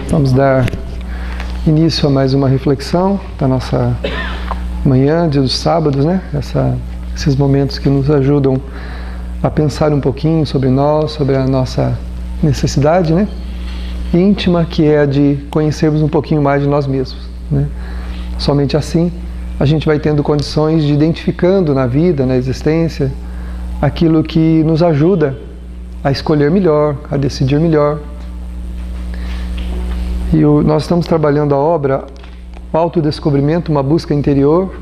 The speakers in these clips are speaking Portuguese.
Vamos dar início a mais uma reflexão da nossa manhã, dia dos sábados, né? Esses momentos que nos ajudam a pensar um pouquinho sobre nós, sobre a nossa necessidade, né? Íntima, que é a de conhecermos um pouquinho mais de nós mesmos, né? Somente assim a gente vai tendo condições de identificando na vida, na existência, aquilo que nos ajuda a escolher melhor, a decidir melhor. E nós estamos trabalhando a obra O Autodescobrimento, uma busca interior,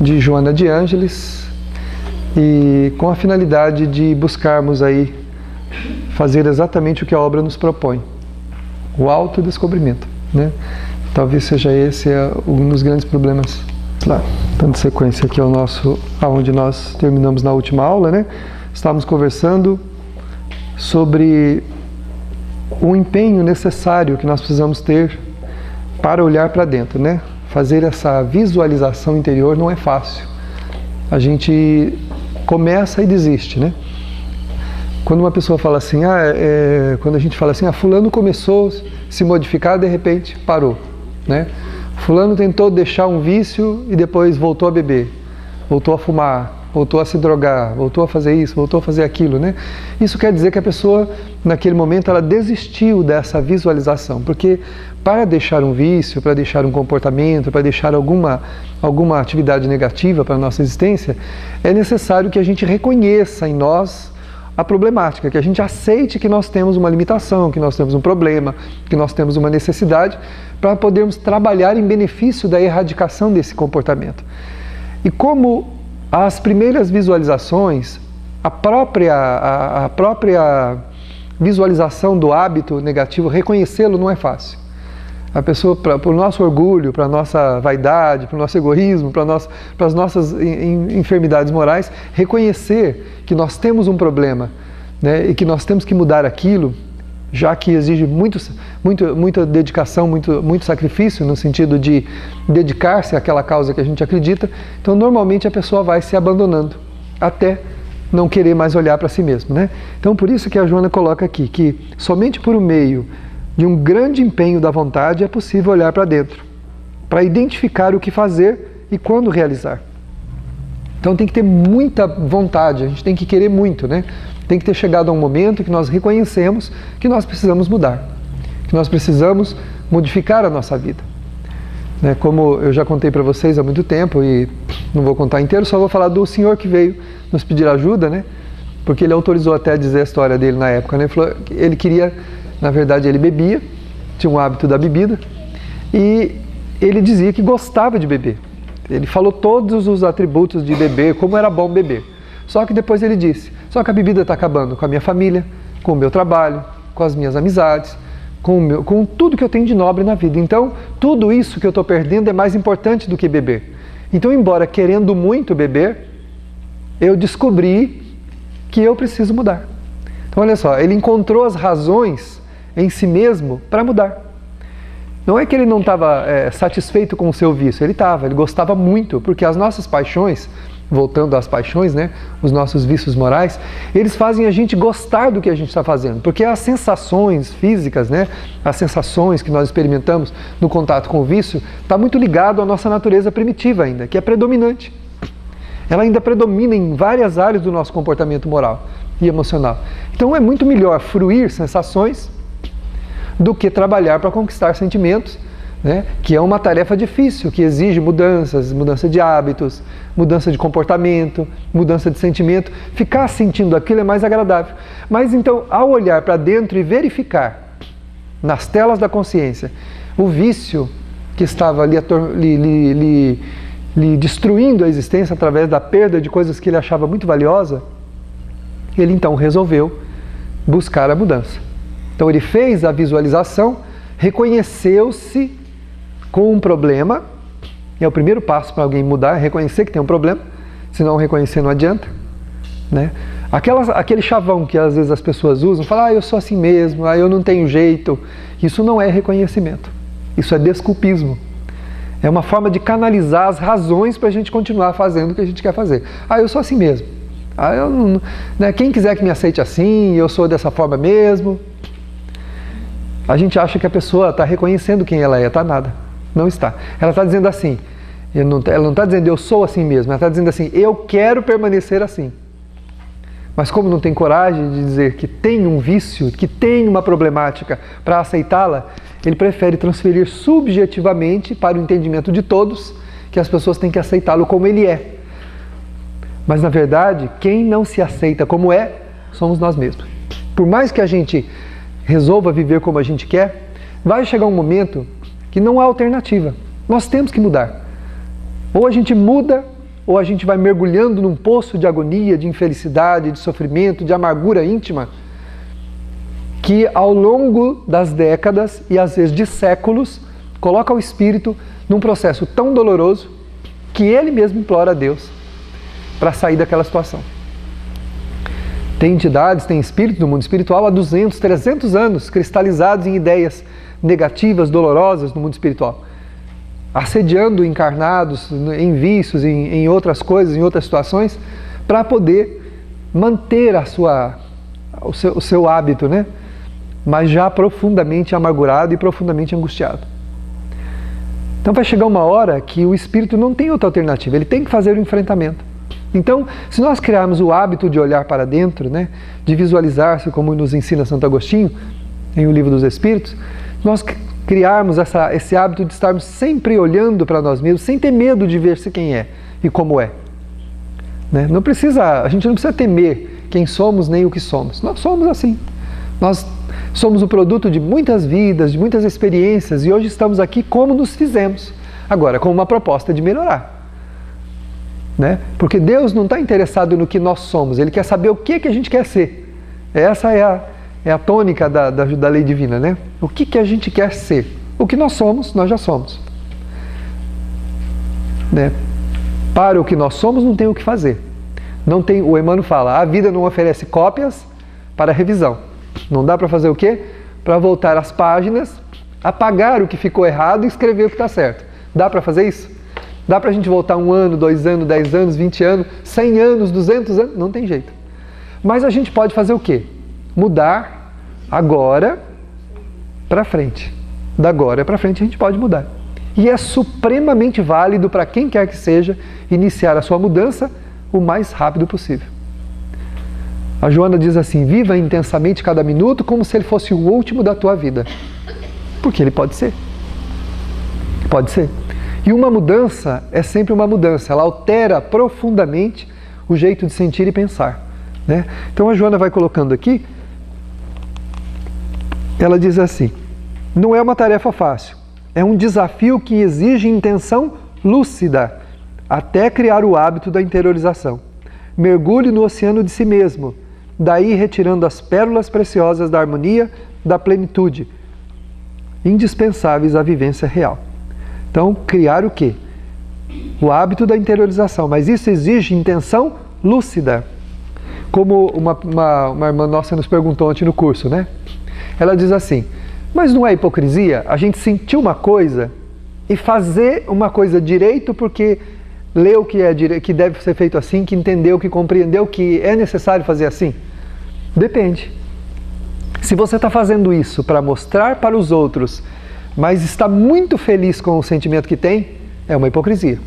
de Joana de Ângeles, e com a finalidade de buscarmos aí fazer exatamente o que a obra nos propõe, o autodescobrimento, né? Talvez seja esse um dos grandes problemas. Lá, dando sequência aqui ao aonde nós terminamos na última aula, né? Estávamos conversando sobre o empenho necessário que nós precisamos ter para olhar para dentro, né? Fazer essa visualização interior não é fácil. A gente começa e desiste, né? Quando uma pessoa fala assim, quando a gente fala assim, fulano começou a se modificar, de repente parou, né? Fulano tentou deixar um vício e depois voltou a beber, voltou a fumar, voltou a se drogar, voltou a fazer isso, voltou a fazer aquilo, né? Isso quer dizer que a pessoa, naquele momento, ela desistiu dessa visualização, porque para deixar um vício, para deixar um comportamento, para deixar alguma atividade negativa para a nossa existência, é necessário que a gente reconheça em nós a problemática, que a gente aceite que nós temos uma limitação, que nós temos um problema, que nós temos uma necessidade, para podermos trabalhar em benefício da erradicação desse comportamento. E como as primeiras visualizações, a própria visualização do hábito negativo, reconhecê-lo não é fácil. A pessoa, para o nosso orgulho, para a nossa vaidade, para o nosso egoísmo, para as nossas enfermidades morais, reconhecer que nós temos um problema, né, e que nós temos que mudar aquilo, já que exige muita dedicação, muito sacrifício, no sentido de dedicar-se àquela causa que a gente acredita. Então, normalmente, a pessoa vai se abandonando, até não querer mais olhar para si mesmo, né? Então, por isso que a Joana coloca aqui, que somente por meio de um grande empenho da vontade é possível olhar para dentro, para identificar o que fazer e quando realizar. Então tem que ter muita vontade, a gente tem que querer muito, né? Tem que ter chegado a um momento que nós reconhecemos que nós precisamos mudar, que nós precisamos modificar a nossa vida. Né? Como eu já contei para vocês há muito tempo, e não vou contar inteiro, só vou falar do senhor que veio nos pedir ajuda, né? Porque ele autorizou até a dizer a história dele na época, né? Ele falou que ele queria... Na verdade, ele bebia, tinha um hábito da bebida, e ele dizia que gostava de beber. Ele falou todos os atributos de beber, como era bom beber. Só que depois ele disse, só que a bebida está acabando com a minha família, com o meu trabalho, com as minhas amizades, com tudo que eu tenho de nobre na vida. Então, tudo isso que eu estou perdendo é mais importante do que beber. Então, embora querendo muito beber, eu descobri que eu preciso mudar. Então, olha só, ele encontrou as razões em si mesmo para mudar. Não é que ele não estava satisfeito com o seu vício, ele gostava muito, porque as nossas paixões, voltando às paixões, né, os nossos vícios morais, eles fazem a gente gostar do que a gente está fazendo, porque as sensações físicas, né, as sensações que nós experimentamos no contato com o vício, está muito ligado à nossa natureza primitiva ainda, que é predominante. Ela ainda predomina em várias áreas do nosso comportamento moral e emocional. Então é muito melhor fruir sensações do que trabalhar para conquistar sentimentos, né? Que é uma tarefa difícil, que exige mudanças, mudança de hábitos, mudança de comportamento, mudança de sentimento. Ficar sentindo aquilo é mais agradável. Mas então, ao olhar para dentro e verificar nas telas da consciência o vício que estava lhe destruindo a existência através da perda de coisas que ele achava muito valiosa, ele então resolveu buscar a mudança. Então ele fez a visualização, reconheceu-se com um problema, e é o primeiro passo para alguém mudar, reconhecer que tem um problema, se não reconhecer não adianta, né? Aquele chavão que às vezes as pessoas usam, falam, eu sou assim mesmo, eu não tenho jeito, isso não é reconhecimento, isso é desculpismo. É uma forma de canalizar as razões para a gente continuar fazendo o que a gente quer fazer. Eu sou assim mesmo. Eu não, né? Quem quiser que me aceite assim, eu sou dessa forma mesmo. A gente acha que a pessoa está reconhecendo quem ela é, está nada. Não está. Ela está dizendo assim, ela não está dizendo eu sou assim mesmo, ela está dizendo assim, eu quero permanecer assim. Mas como não tem coragem de dizer que tem um vício, que tem uma problemática para aceitá-la, ele prefere transferir subjetivamente para o entendimento de todos que as pessoas têm que aceitá-lo como ele é. Mas na verdade, quem não se aceita como é, somos nós mesmos. Por mais que a gente resolva viver como a gente quer, vai chegar um momento que não há alternativa. Nós temos que mudar. Ou a gente muda, ou a gente vai mergulhando num poço de agonia, de infelicidade, de sofrimento, de amargura íntima, que ao longo das décadas e às vezes de séculos, coloca o espírito num processo tão doloroso que ele mesmo implora a Deus para sair daquela situação. Tem entidades, tem espíritos do mundo espiritual há 200, 300 anos cristalizados em ideias negativas, dolorosas no mundo espiritual, assediando encarnados em vícios, em outras coisas, em outras situações, para poder manter o seu hábito, né? Mas já profundamente amargurado e profundamente angustiado. Então vai chegar uma hora que o espírito não tem outra alternativa, ele tem que fazer o enfrentamento. Então, se nós criarmos o hábito de olhar para dentro, né, de visualizar-se, como nos ensina Santo Agostinho, em O Livro dos Espíritos, nós criarmos esse hábito de estarmos sempre olhando para nós mesmos, sem ter medo de ver-se quem é e como é. Né? A gente não precisa temer quem somos nem o que somos. Nós somos assim. Nós somos o produto de muitas vidas, de muitas experiências, e hoje estamos aqui como nos fizemos. Agora, com uma proposta de melhorar. Né? Porque Deus não está interessado no que nós somos, Ele quer saber o que a gente quer ser. Essa é a tônica da lei divina, né? O que a gente quer ser? O que nós somos, nós já somos. Né? Para o que nós somos, não tem o que fazer. O Emmanuel fala, a vida não oferece cópias para revisão. Não dá para fazer o quê? Para voltar às páginas, apagar o que ficou errado e escrever o que está certo. Dá para fazer isso? Dá para a gente voltar 1 ano, 2 anos, 10 anos, 20 anos, 100 anos, 200 anos? Não tem jeito. Mas a gente pode fazer o quê? Mudar agora para frente. Da agora para frente a gente pode mudar. E é supremamente válido para quem quer que seja iniciar a sua mudança o mais rápido possível. A Joana diz assim, viva intensamente cada minuto como se ele fosse o último da tua vida. Porque ele pode ser. Pode ser. E uma mudança é sempre uma mudança, ela altera profundamente o jeito de sentir e pensar. Né? Então a Joana vai colocando aqui, ela diz assim, não é uma tarefa fácil, é um desafio que exige intenção lúcida, até criar o hábito da interiorização. Mergulhe no oceano de si mesmo, daí retirando as pérolas preciosas da harmonia, da plenitude, indispensáveis à vivência real. Então, criar o quê? O hábito da interiorização, mas isso exige intenção lúcida. Como uma irmã nossa nos perguntou ontem no curso, né? Ela diz assim, mas não é hipocrisia a gente sentir uma coisa e fazer uma coisa direito porque leu que deve ser feito assim, que entendeu, que compreendeu que é necessário fazer assim? Depende. Se você está fazendo isso para mostrar para os outros, mas está muito feliz com o sentimento que tem, é uma hipocrisia.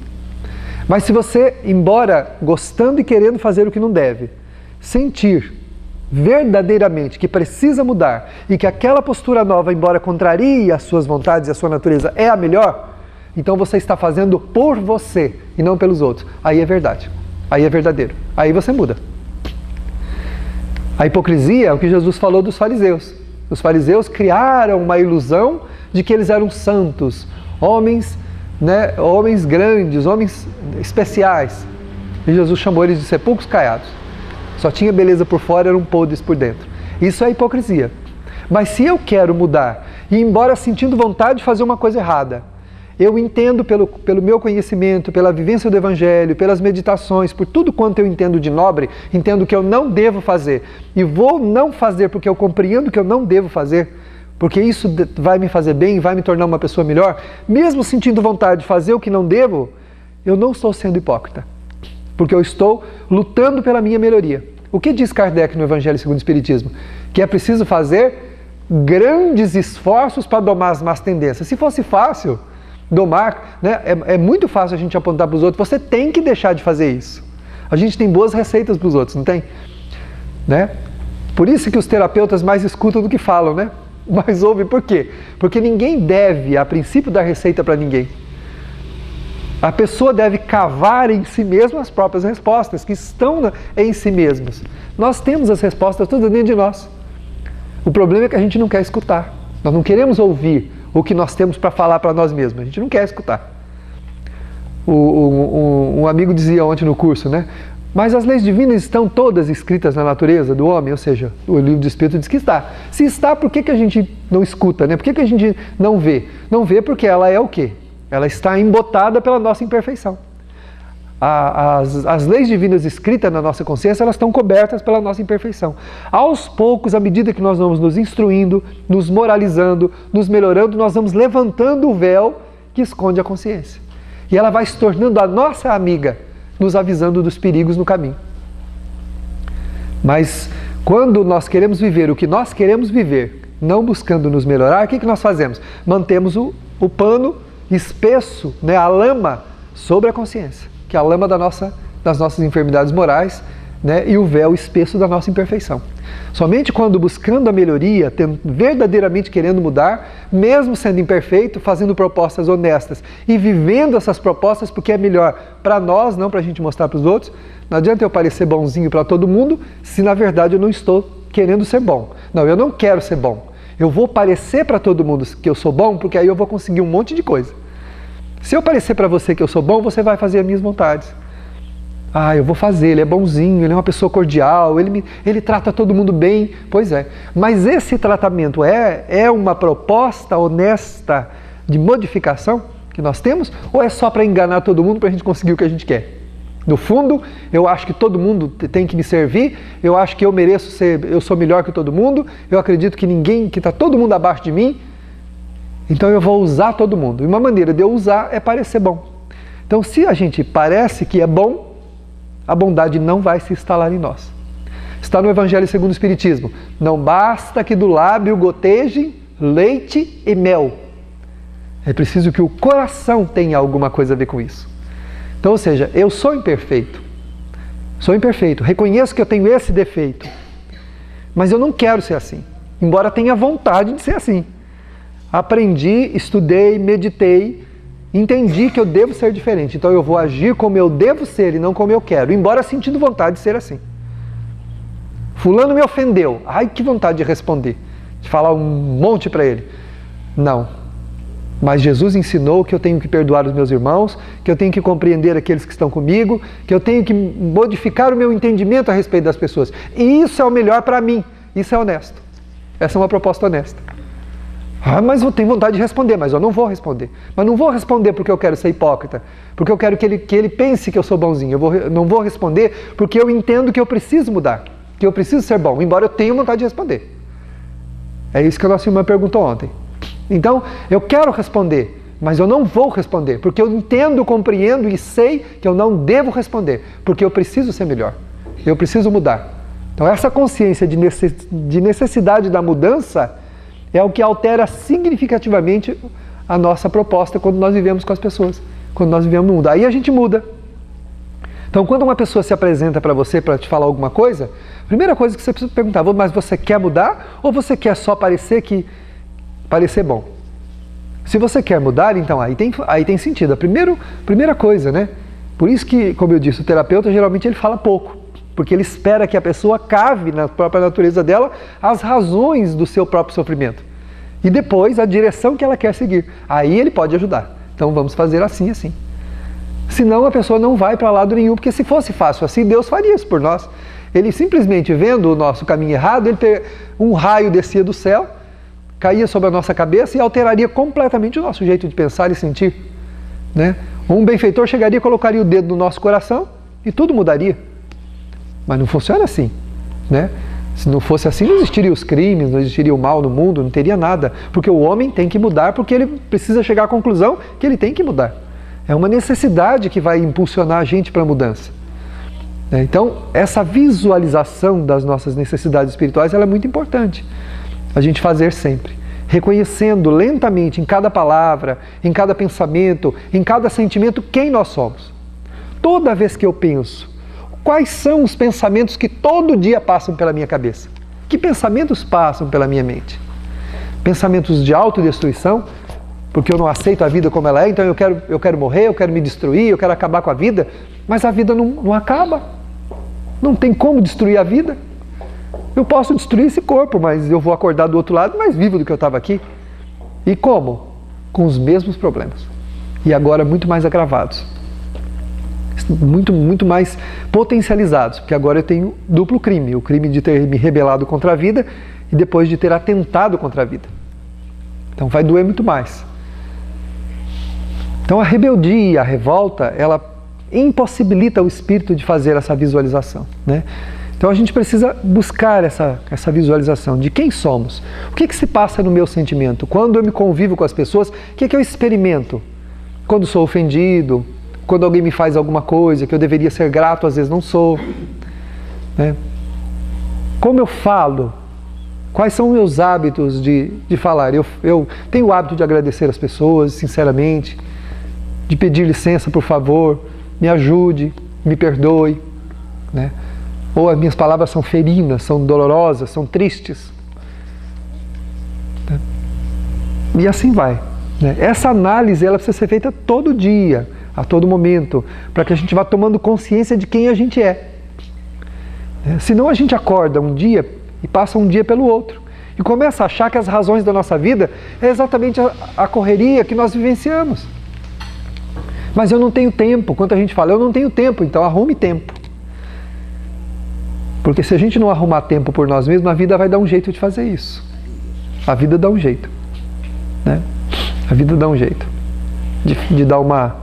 Mas se você, embora gostando e querendo fazer o que não deve, sentir verdadeiramente que precisa mudar e que aquela postura nova, embora contrarie as suas vontades e a sua natureza, é a melhor, então você está fazendo por você e não pelos outros. Aí é verdade. Aí é verdadeiro. Aí você muda. A hipocrisia é o que Jesus falou dos fariseus. Os fariseus criaram uma ilusão de que eles eram santos, homens, né, homens grandes, homens especiais. E Jesus chamou eles de sepulcros caiados. Só tinha beleza por fora, eram podres por dentro. Isso é hipocrisia. Mas se eu quero mudar, e embora sentindo vontade de fazer uma coisa errada, eu entendo pelo meu conhecimento, pela vivência do Evangelho, pelas meditações, por tudo quanto eu entendo de nobre, entendo que eu não devo fazer, e vou não fazer porque eu compreendo que eu não devo fazer, porque isso vai me fazer bem, vai me tornar uma pessoa melhor, mesmo sentindo vontade de fazer o que não devo, eu não estou sendo hipócrita, porque eu estou lutando pela minha melhoria. O que diz Kardec no Evangelho segundo o Espiritismo? Que é preciso fazer grandes esforços para domar as más tendências. Se fosse fácil domar, né, é muito fácil a gente apontar para os outros, você tem que deixar de fazer isso. A gente tem boas receitas para os outros, não tem? Né? Por isso que os terapeutas mais escutam do que falam, né? Mas ouvem, por quê? Porque ninguém deve, a princípio, dar receita para ninguém. A pessoa deve cavar em si mesma as próprias respostas, que estão em si mesmas. Nós temos as respostas todas dentro de nós. O problema é que a gente não quer escutar. Nós não queremos ouvir o que nós temos para falar para nós mesmos. A gente não quer escutar. Um amigo dizia ontem no curso, né? Mas as leis divinas estão todas escritas na natureza do homem, ou seja, o livro do Espírito diz que está. Se está, por que a gente não escuta, né? Por que a gente não vê? Não vê porque ela é o quê? Ela está embotada pela nossa imperfeição. As leis divinas escritas na nossa consciência, elas estão cobertas pela nossa imperfeição. Aos poucos, à medida que nós vamos nos instruindo, nos moralizando, nos melhorando, nós vamos levantando o véu que esconde a consciência. E ela vai se tornando a nossa amiga, nos avisando dos perigos no caminho. Mas quando nós queremos viver o que nós queremos viver, não buscando nos melhorar, o que nós fazemos? Mantemos o pano espesso, né, a lama sobre a consciência, que é a lama das nossas enfermidades morais, né, e o véu espesso da nossa imperfeição. Somente quando buscando a melhoria, verdadeiramente querendo mudar, mesmo sendo imperfeito, fazendo propostas honestas e vivendo essas propostas porque é melhor para nós, não para a gente mostrar para os outros. Não adianta eu parecer bonzinho para todo mundo se na verdade eu não estou querendo ser bom. Não, eu não quero ser bom. Eu vou parecer para todo mundo que eu sou bom porque aí eu vou conseguir um monte de coisa. Se eu parecer para você que eu sou bom, você vai fazer as minhas vontades. Ah, eu vou fazer, ele é bonzinho, ele é uma pessoa cordial, ele trata todo mundo bem. Pois é, mas esse tratamento é uma proposta honesta de modificação que nós temos? Ou é só para enganar todo mundo para a gente conseguir o que a gente quer? No fundo, eu acho que todo mundo tem que me servir, eu acho que eu mereço ser, eu sou melhor que todo mundo, eu acredito que está todo mundo abaixo de mim, então eu vou usar todo mundo. E uma maneira de eu usar é parecer bom. Então, se a gente parece que é bom, a bondade não vai se instalar em nós. Está no Evangelho segundo o Espiritismo. Não basta que do lábio gotejem leite e mel. É preciso que o coração tenha alguma coisa a ver com isso. Então, ou seja, eu sou imperfeito. Sou imperfeito. Reconheço que eu tenho esse defeito. Mas eu não quero ser assim. Embora tenha vontade de ser assim. Aprendi, estudei, meditei, entendi que eu devo ser diferente, então eu vou agir como eu devo ser e não como eu quero, embora sentindo vontade de ser assim. Fulano me ofendeu, ai que vontade de responder, de falar um monte para ele. Não, mas Jesus ensinou que eu tenho que perdoar os meus irmãos, que eu tenho que compreender aqueles que estão comigo, que eu tenho que modificar o meu entendimento a respeito das pessoas. E isso é o melhor para mim, isso é honesto. Essa é uma proposta honesta. Ah, mas eu tenho vontade de responder, mas eu não vou responder. Mas não vou responder porque eu quero ser hipócrita, porque eu quero que ele pense que eu sou bonzinho. Não vou responder porque eu entendo que eu preciso mudar, que eu preciso ser bom, embora eu tenha vontade de responder. É isso que a nossa irmã perguntou ontem. Então, eu quero responder, mas eu não vou responder, porque eu entendo, compreendo e sei que eu não devo responder, porque eu preciso ser melhor, eu preciso mudar. Então, essa consciência de necessidade da mudança é o que altera significativamente a nossa proposta quando nós vivemos com as pessoas, quando nós vivemos no mundo. Aí a gente muda. Então, quando uma pessoa se apresenta para você para te falar alguma coisa, a primeira coisa que você precisa perguntar, mas você quer mudar ou você quer só parecer bom? Se você quer mudar, então aí tem sentido. A primeira coisa, né? Por isso que, como eu disse, o terapeuta geralmente ele fala pouco. Porque ele espera que a pessoa cave na própria natureza dela as razões do seu próprio sofrimento. E depois a direção que ela quer seguir. Aí ele pode ajudar. Então vamos fazer assim e assim. Senão a pessoa não vai para lado nenhum, porque se fosse fácil assim, Deus faria isso por nós. Ele simplesmente vendo o nosso caminho errado, um raio descia do céu, caía sobre a nossa cabeça e alteraria completamente o nosso jeito de pensar e sentir. Né? Um benfeitor chegaria, colocaria o dedo no nosso coração e tudo mudaria. Mas não funciona assim, né? Se não fosse assim, não existiriam os crimes, não existiria o mal no mundo, não teria nada. Porque o homem tem que mudar, porque ele precisa chegar à conclusão que ele tem que mudar. É uma necessidade que vai impulsionar a gente para a mudança. Então, essa visualização das nossas necessidades espirituais ela é muito importante. A gente fazer sempre, reconhecendo lentamente em cada palavra, em cada pensamento, em cada sentimento quem nós somos. Toda vez que eu penso, quais são os pensamentos que todo dia passam pela minha cabeça? Que pensamentos passam pela minha mente? Pensamentos de autodestruição, porque eu não aceito a vida como ela é, então eu quero morrer, eu quero me destruir, eu quero acabar com a vida, mas a vida não acaba. Não tem como destruir a vida. Eu posso destruir esse corpo, mas eu vou acordar do outro lado mais vivo do que eu estava aqui. E como? Com os mesmos problemas. E agora muito mais agravados. Muito mais potencializados, porque agora eu tenho duplo crime. O crime de ter me rebelado contra a vida e depois de ter atentado contra a vida. Então vai doer muito mais. Então a rebeldia, a revolta, ela impossibilita o espírito de fazer essa visualização, né? Então a gente precisa buscar essa visualização de quem somos. O que se passa no meu sentimento? Quando eu me convivo com as pessoas, o que eu experimento? Quando sou ofendido, quando alguém me faz alguma coisa que eu deveria ser grato, às vezes não sou, né? Como eu falo? Quais são os meus hábitos de falar? Eu tenho o hábito de agradecer as pessoas, sinceramente, de pedir licença, por favor, me ajude, me perdoe, né? Ou as minhas palavras são ferinas, são dolorosas, são tristes, né? E assim vai, né? Essa análise ela precisa ser feita todo dia, a todo momento, para que a gente vá tomando consciência de quem a gente é. Senão a gente acorda um dia e passa um dia pelo outro e começa a achar que as razões da nossa vida é exatamente a correria que nós vivenciamos. Mas eu não tenho tempo. Quando a gente fala, eu não tenho tempo, então arrume tempo. Porque se a gente não arrumar tempo por nós mesmos, a vida vai dar um jeito de fazer isso. A vida dá um jeito, né? A vida dá um jeito de dar uma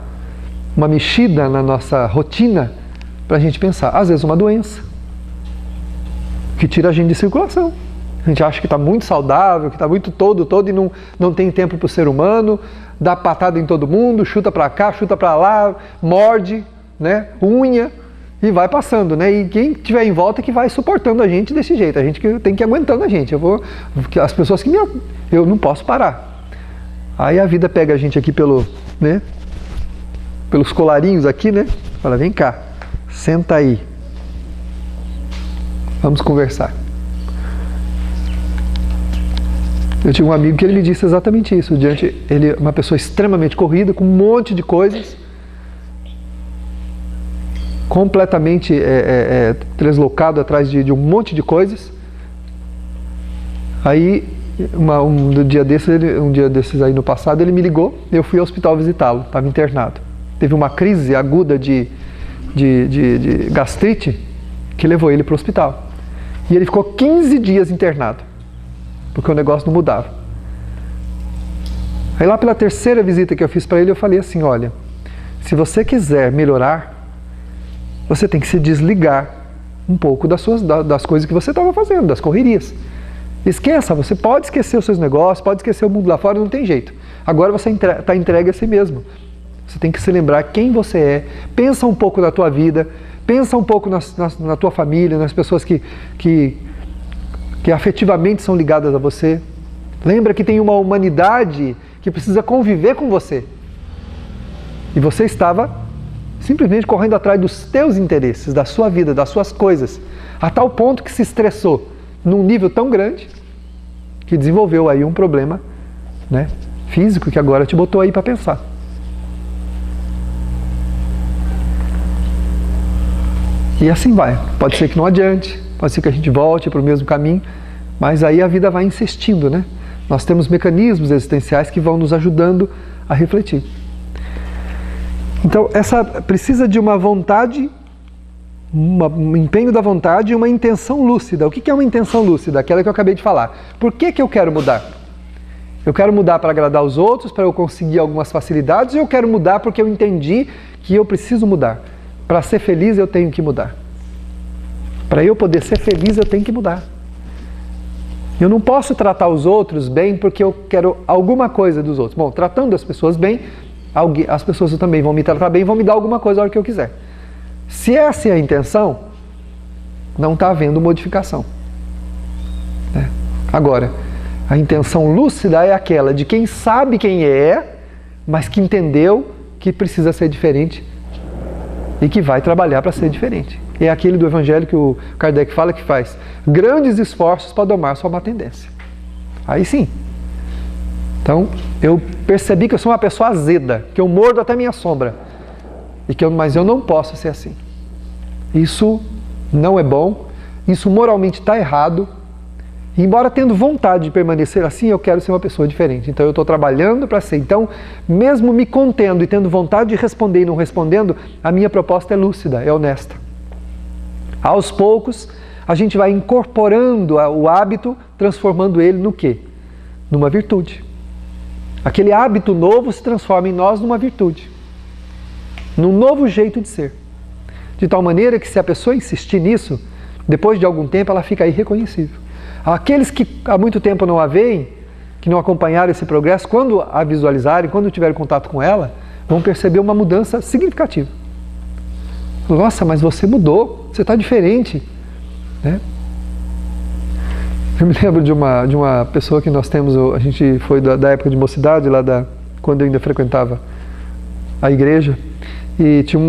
mexida na nossa rotina para a gente pensar. Às vezes uma doença que tira a gente de circulação. A gente acha que está muito saudável, que está muito todo e não tem tempo para o ser humano, dá patada em todo mundo, chuta para cá, chuta para lá, morde, né, unha e vai passando, né? E quem estiver em volta que vai suportando a gente desse jeito, a gente que tem que ir aguentando a gente. As pessoas que eu não posso parar. Aí a vida pega a gente aqui pelos colarinhos aqui, né? Fala, vem cá, senta aí. Vamos conversar. Eu tinha um amigo que ele me disse exatamente isso. Ele é uma pessoa extremamente corrida, com um monte de coisas, completamente deslocado atrás de um monte de coisas. Aí, um dia desses aí no passado, ele me ligou, eu fui ao hospital visitá-lo, estava internado. Teve uma crise aguda de gastrite que levou ele para o hospital. E ele ficou 15 dias internado, porque o negócio não mudava. Aí lá pela terceira visita que eu fiz para ele, eu falei assim, olha, se você quiser melhorar, você tem que se desligar um pouco das coisas que você estava fazendo, das correrias. Esqueça, você pode esquecer os seus negócios, pode esquecer o mundo lá fora, não tem jeito. Agora você está entregue a si mesmo. Você tem que se lembrar quem você é, pensa um pouco na tua vida, pensa um pouco na tua família, nas pessoas que afetivamente são ligadas a você. Lembra que tem uma humanidade que precisa conviver com você. E você estava simplesmente correndo atrás dos teus interesses, da sua vida, das suas coisas, a tal ponto que se estressou num nível tão grande que desenvolveu aí um problema, né, físico que agora te botou aí para pensar. E assim vai. Pode ser que não adiante, pode ser que a gente volte para o mesmo caminho, mas aí a vida vai insistindo, né? Nós temos mecanismos existenciais que vão nos ajudando a refletir. Então, precisa de uma vontade, um empenho da vontade e uma intenção lúcida. O que é uma intenção lúcida? Aquela que eu acabei de falar. Por que eu quero mudar? Eu quero mudar para agradar os outros, para eu conseguir algumas facilidades, ou eu quero mudar porque eu entendi que eu preciso mudar? Para ser feliz eu tenho que mudar. Para eu poder ser feliz eu tenho que mudar. Eu não posso tratar os outros bem porque eu quero alguma coisa dos outros. Bom, tratando as pessoas bem, as pessoas também vão me tratar bem, vão me dar alguma coisa a hora que eu quiser. Se essa é a intenção, não está havendo modificação. Agora, A intenção lúcida é aquela de quem sabe quem é, mas que entendeu que precisa ser diferente e que vai trabalhar para ser diferente. É aquele do Evangelho que o Kardec fala que faz grandes esforços para domar sua má tendência. Aí sim. Então, eu percebi que eu sou uma pessoa azeda, que eu mordo até minha sombra, mas eu não posso ser assim. Isso não é bom, isso moralmente está errado. E embora tendo vontade de permanecer assim, eu quero ser uma pessoa diferente. Então eu estou trabalhando para ser. Então, mesmo me contendo e tendo vontade de responder e não respondendo, a minha proposta é lúcida, é honesta. Aos poucos, a gente vai incorporando o hábito, transformando ele no quê? Numa virtude. Aquele hábito novo se transforma em nós numa virtude. Num novo jeito de ser. De tal maneira que se a pessoa insistir nisso, depois de algum tempo ela fica irreconhecível. Aqueles que há muito tempo não a veem, que não acompanharam esse progresso, quando a visualizarem, quando tiverem contato com ela, vão perceber uma mudança significativa. Nossa, mas você mudou, você está diferente. Né? Eu me lembro de uma pessoa que nós temos, a gente foi da época de mocidade, quando eu ainda frequentava a igreja, e tinha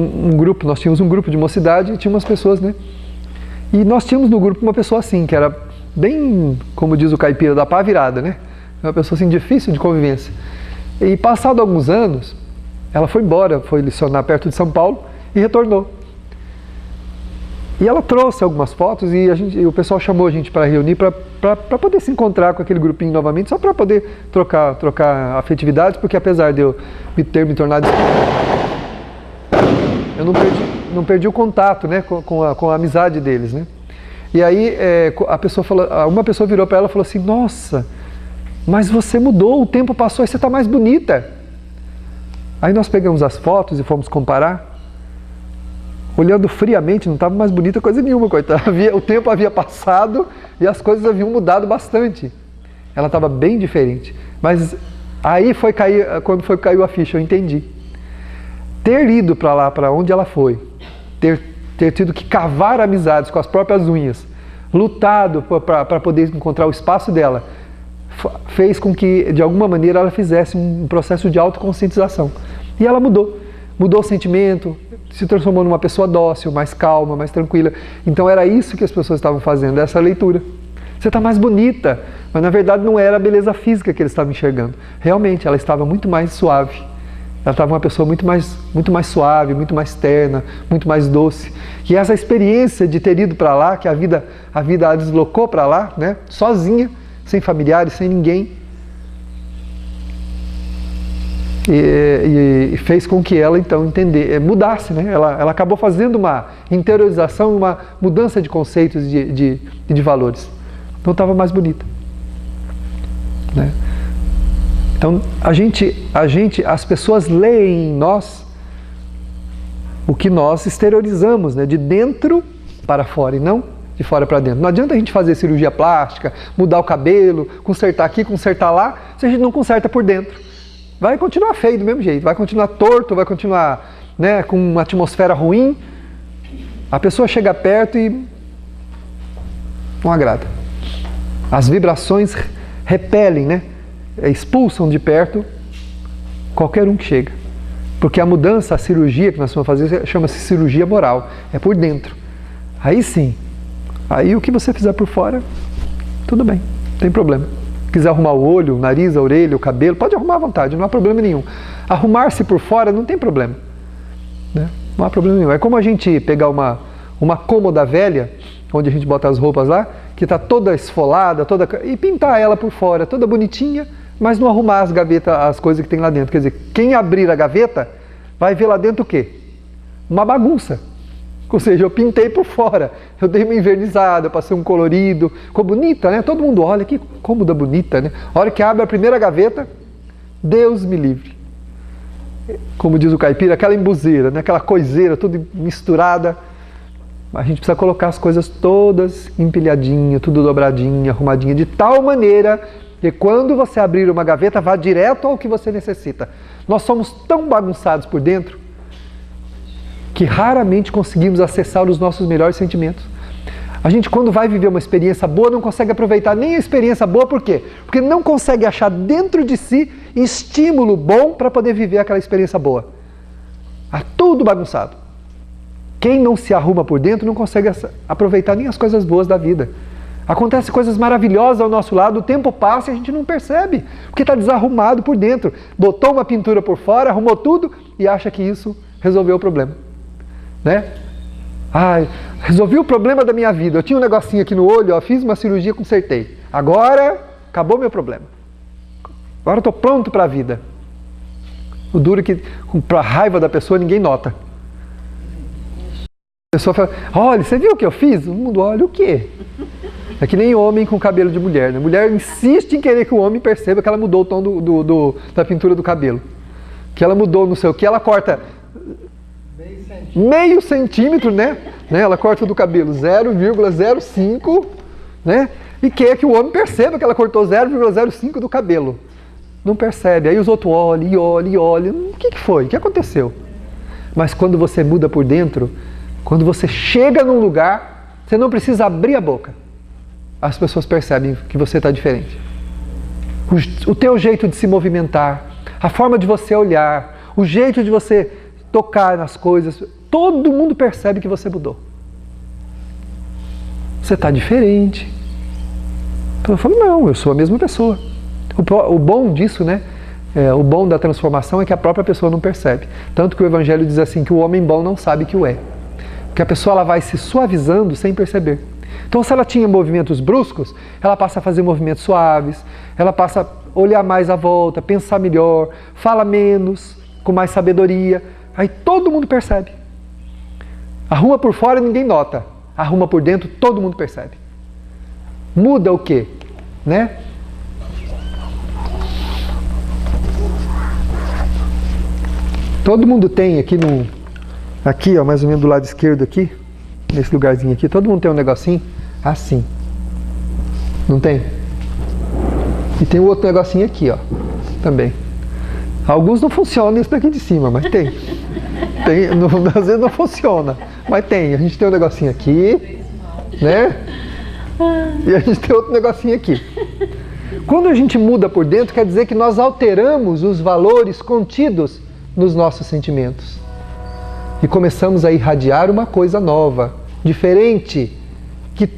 nós tínhamos um grupo de mocidade e tinha umas pessoas, né? E nós tínhamos no grupo uma pessoa assim, que era bem, como diz o caipira, da pá virada, né? Uma pessoa assim difícil de convivência. E passado alguns anos, ela foi embora, foi licionar perto de São Paulo e retornou. E ela trouxe algumas fotos e o pessoal chamou a gente para reunir para poder se encontrar com aquele grupinho novamente, só para poder trocar afetividades, porque apesar de eu ter me tornado... eu não perdi o contato, né, com a amizade deles, né? E aí uma pessoa virou para ela e falou assim: nossa, mas você mudou, o tempo passou e você está mais bonita. Aí nós pegamos as fotos e fomos comparar. Olhando friamente, não estava mais bonita coisa nenhuma, coitada. O tempo havia passado e as coisas haviam mudado bastante. Ela estava bem diferente. Mas aí quando caiu a ficha, eu entendi. Ter ido para lá, para onde ela foi, ter tido que cavar amizades com as próprias unhas, lutado para poder encontrar o espaço dela, fez com que, de alguma maneira, ela fizesse um processo de autoconscientização. E ela mudou o sentimento, se transformou numa pessoa dócil, mais calma, mais tranquila. Então era isso que as pessoas estavam fazendo, essa leitura. Você está mais bonita, mas na verdade não era a beleza física que eles estavam enxergando. Realmente, ela estava muito mais suave. Ela estava uma pessoa muito mais suave, muito mais terna, muito mais doce. E essa experiência de ter ido para lá, que a vida a deslocou para lá, né, sozinha, sem familiares, sem ninguém, e fez com que ela então mudasse, né? Ela acabou fazendo uma interiorização, uma mudança de conceitos e de valores. Então estava mais bonita, né? Então as pessoas leem em nós o que nós exteriorizamos, né? De dentro para fora e não de fora para dentro. Não adianta a gente fazer cirurgia plástica, mudar o cabelo, consertar aqui, consertar lá, se a gente não conserta por dentro. Vai continuar feio do mesmo jeito, vai continuar torto, vai continuar, né, com uma atmosfera ruim. A pessoa chega perto e não agrada. As vibrações repelem, né, expulsam de perto qualquer um que chega. Porque a mudança, a cirurgia que nós vamos fazer, chama-se cirurgia moral, é por dentro. Aí sim, aí o que você fizer por fora, tudo bem, não tem problema. Quiser arrumar o olho, o nariz, a orelha, o cabelo, pode arrumar à vontade, não há problema nenhum. Arrumar-se por fora não tem problema, né? Não há problema nenhum. É como a gente pegar uma cômoda velha, onde a gente bota as roupas lá, que está toda esfolada, e pintar ela por fora, toda bonitinha, mas não arrumar as gavetas, as coisas que tem lá dentro. Quer dizer, quem abrir a gaveta vai ver lá dentro o quê? Uma bagunça. Ou seja, eu pintei por fora, eu dei uma invernizada, passei um colorido, ficou bonita, né? Todo mundo olha, que cômoda bonita, né? A hora que abre a primeira gaveta, Deus me livre. Como diz o caipira, aquela embuzeira, né? Aquela coiseira, tudo misturada. A gente precisa colocar as coisas todas empilhadinhas, tudo dobradinho, arrumadinho, de tal maneira que quando você abrir uma gaveta, vá direto ao que você necessita. Nós somos tão bagunçados por dentro que raramente conseguimos acessar os nossos melhores sentimentos. A gente, quando vai viver uma experiência boa, não consegue aproveitar nem a experiência boa, por quê? Porque não consegue achar dentro de si estímulo bom para poder viver aquela experiência boa. Tá tudo bagunçado. Quem não se arruma por dentro não consegue aproveitar nem as coisas boas da vida. Acontecem coisas maravilhosas ao nosso lado, o tempo passa e a gente não percebe, porque está desarrumado por dentro. Botou uma pintura por fora, arrumou tudo e acha que isso resolveu o problema. Né? Ai, resolvi o problema da minha vida. Eu tinha um negocinho aqui no olho, ó, fiz uma cirurgia, consertei. Agora, acabou meu problema. Agora estou pronto para a vida. O duro é que, para a raiva da pessoa, ninguém nota. A pessoa fala, olha, você viu o que eu fiz? O mundo olha o quê? É que nem homem com cabelo de mulher. Né? A mulher insiste em querer que o homem perceba que ela mudou o tom da pintura do cabelo. Que ela mudou não sei o que, ela corta meio centímetro, né? Ela corta do cabelo 0,05, né? E quer que o homem perceba que ela cortou 0,05 do cabelo. Não percebe. Aí os outros olham. O que foi? O que aconteceu? Mas quando você muda por dentro, quando você chega num lugar, você não precisa abrir a boca. As pessoas percebem que você está diferente. O teu jeito de se movimentar, a forma de você olhar, o jeito de você tocar nas coisas, todo mundo percebe que você mudou. Você está diferente. Eu falo, não, eu sou a mesma pessoa. O bom disso, né? O bom da transformação é que a própria pessoa não percebe. Tanto que o Evangelho diz assim, que o homem bom não sabe que o é. Porque a pessoa ela vai se suavizando sem perceber. Então, se ela tinha movimentos bruscos, ela passa a fazer movimentos suaves, ela passa a olhar mais à volta, pensar melhor, fala menos, com mais sabedoria. Aí todo mundo percebe. Arruma por fora e ninguém nota. Arruma por dentro, todo mundo percebe. Muda o quê? Né? Todo mundo tem aqui, ó, mais ou menos do lado esquerdo aqui, nesse lugarzinho aqui, todo mundo tem um negocinho assim. Não tem? E tem outro negocinho aqui, ó, também. Alguns não funcionam, esse daqui de cima, mas tem. Às vezes não funciona, mas tem. A gente tem um negocinho aqui, né? E a gente tem outro negocinho aqui. Quando a gente muda por dentro, quer dizer que nós alteramos os valores contidos nos nossos sentimentos. E começamos a irradiar uma coisa nova, diferente, que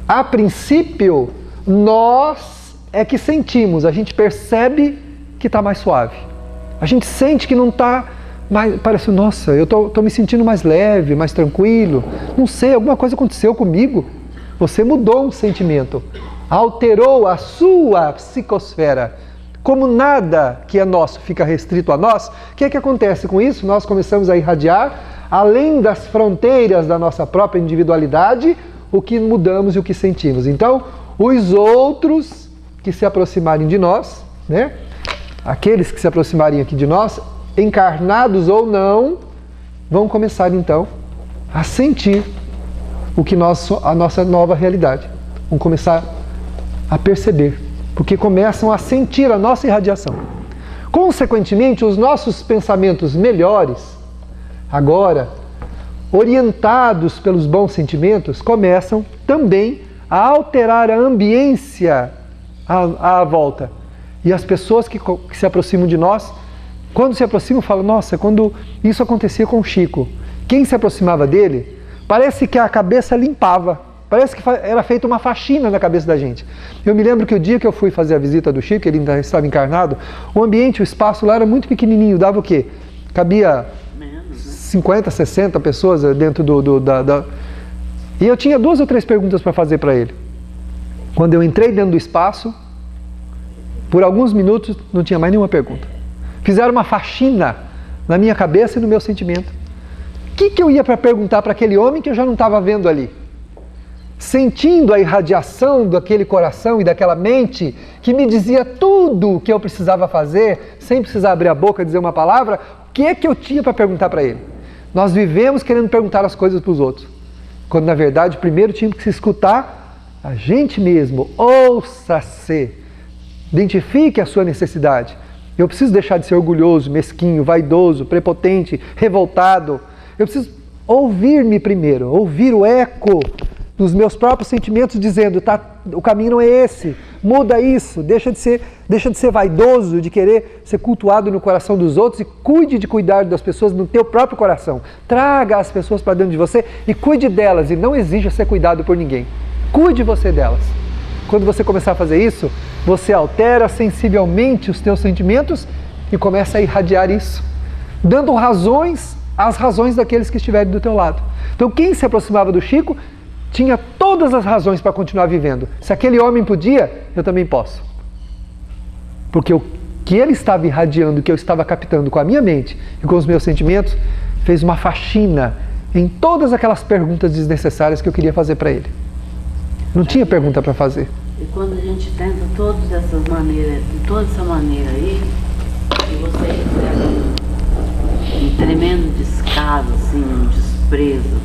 a princípio nós é que sentimos, a gente percebe que está mais suave. A gente sente que não está mais, parece, nossa, eu estou me sentindo mais leve, mais tranquilo, não sei, alguma coisa aconteceu comigo. Você mudou um sentimento, alterou a sua psicosfera. Como nada que é nosso fica restrito a nós, o que é que acontece com isso? Nós começamos a irradiar, além das fronteiras da nossa própria individualidade, o que mudamos e o que sentimos. Então, os outros que se aproximarem de nós, né? Aqueles que se aproximarem aqui de nós, encarnados ou não, vão começar então a sentir a nossa nova realidade. Vão começar a perceber, porque começam a sentir a nossa irradiação. Consequentemente, os nossos pensamentos melhores, agora, orientados pelos bons sentimentos, começam também a alterar a ambiência à volta. E as pessoas que se aproximam de nós, quando se aproximam, falam, nossa, quando isso acontecia com o Chico, quem se aproximava dele, parece que a cabeça limpava, parece que era feita uma faxina na cabeça da gente. Eu me lembro que o dia que eu fui fazer a visita do Chico, ele ainda estava encarnado, o ambiente, o espaço lá era muito pequenininho, dava o quê? Cabia 50, 60 pessoas dentro E eu tinha 2 ou 3 perguntas para fazer para ele. Quando eu entrei dentro do espaço, por alguns minutos não tinha mais nenhuma pergunta. Fizeram uma faxina na minha cabeça e no meu sentimento. O que eu ia para perguntar para aquele homem que eu já não estava vendo ali? Sentindo a irradiação daquele coração e daquela mente que me dizia tudo o que eu precisava fazer, sem precisar abrir a boca e dizer uma palavra, o que é que eu tinha para perguntar para ele? Nós vivemos querendo perguntar as coisas para os outros, quando na verdade primeiro tínhamos que se escutar a gente mesmo. Ouça-se, identifique a sua necessidade. Eu preciso deixar de ser orgulhoso, mesquinho, vaidoso, prepotente, revoltado. Eu preciso ouvir-me primeiro, ouvir o eco nos meus próprios sentimentos, dizendo, tá, o caminho não é esse, muda isso, deixa de ser vaidoso, de querer ser cultuado no coração dos outros e cuide de cuidar das pessoas no teu próprio coração. Traga as pessoas para dentro de você e cuide delas e não exija ser cuidado por ninguém. Cuide você delas. Quando você começar a fazer isso, você altera sensivelmente os teus sentimentos e começa a irradiar isso, dando as razões daqueles que estiverem do teu lado. Então quem se aproximava do Chico tinha todas as razões para continuar vivendo. Se aquele homem podia, eu também posso. Porque o que ele estava irradiando, o que eu estava captando com a minha mente e com os meus sentimentos, fez uma faxina em todas aquelas perguntas desnecessárias que eu queria fazer para ele. Não tinha pergunta para fazer. E quando a gente tenta de toda essa maneira aí, e você recebe um tremendo descaso, assim, um desprezo,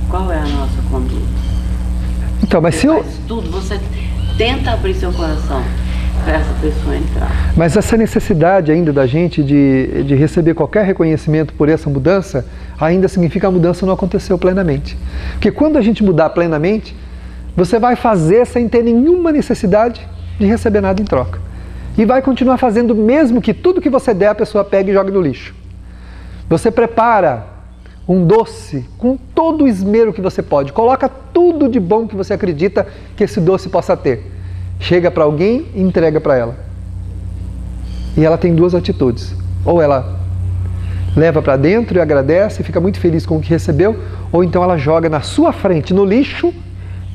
qual é a nossa conduta? Então, mas você faz tudo, você tenta abrir seu coração para essa pessoa entrar. Mas essa necessidade ainda da gente de receber qualquer reconhecimento por essa mudança, ainda significa que a mudança não aconteceu plenamente. Porque quando a gente mudar plenamente, você vai fazer sem ter nenhuma necessidade de receber nada em troca. E vai continuar fazendo mesmo que tudo que você der a pessoa pegue e jogue no lixo. Você prepara um doce com todo o esmero que você pode. Coloca tudo de bom que você acredita que esse doce possa ter. Chega para alguém e entrega para ela. E ela tem duas atitudes. Ou ela leva para dentro e agradece e fica muito feliz com o que recebeu, ou então ela joga na sua frente no lixo,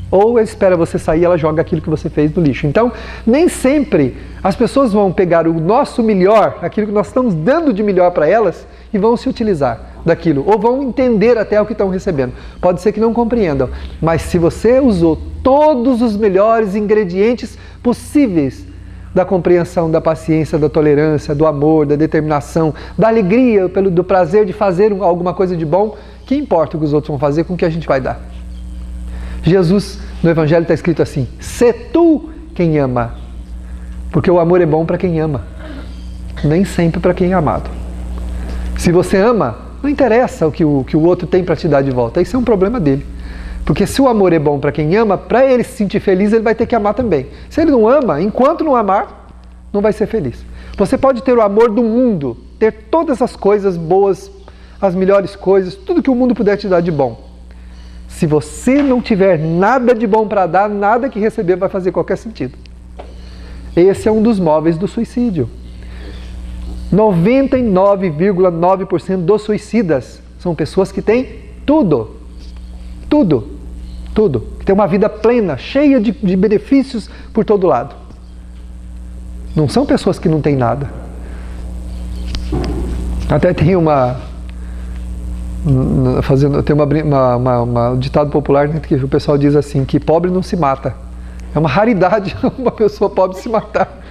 ou ela espera você sair e ela joga aquilo que você fez no lixo. Então, nem sempre as pessoas vão pegar o nosso melhor, aquilo que nós estamos dando de melhor para elas, e vão se utilizar daquilo, ou vão entender até o que estão recebendo. Pode ser que não compreendam, mas se você usou todos os melhores ingredientes possíveis da compreensão, da paciência, da tolerância, do amor, da determinação, da alegria, do prazer de fazer alguma coisa de bom, que importa o que os outros vão fazer com o que a gente vai dar? Jesus, no Evangelho está escrito assim, sê tu quem ama, porque o amor é bom para quem ama, nem sempre para quem é amado. Se você ama, não interessa o que o outro tem para te dar de volta, isso é um problema dele. Porque se o amor é bom para quem ama, para ele se sentir feliz, ele vai ter que amar também. Se ele não ama, enquanto não amar, não vai ser feliz. Você pode ter o amor do mundo, ter todas as coisas boas, as melhores coisas, tudo que o mundo puder te dar de bom. Se você não tiver nada de bom para dar, nada que receber vai fazer qualquer sentido. Esse é um dos móveis do suicídio. 99,9% dos suicidas são pessoas que têm tudo. Tudo. Que têm uma vida plena, cheia de benefícios por todo lado. Não são pessoas que não têm nada. Até tem um ditado popular que o pessoal diz assim, que pobre não se mata. É uma raridade uma pessoa pobre se matar.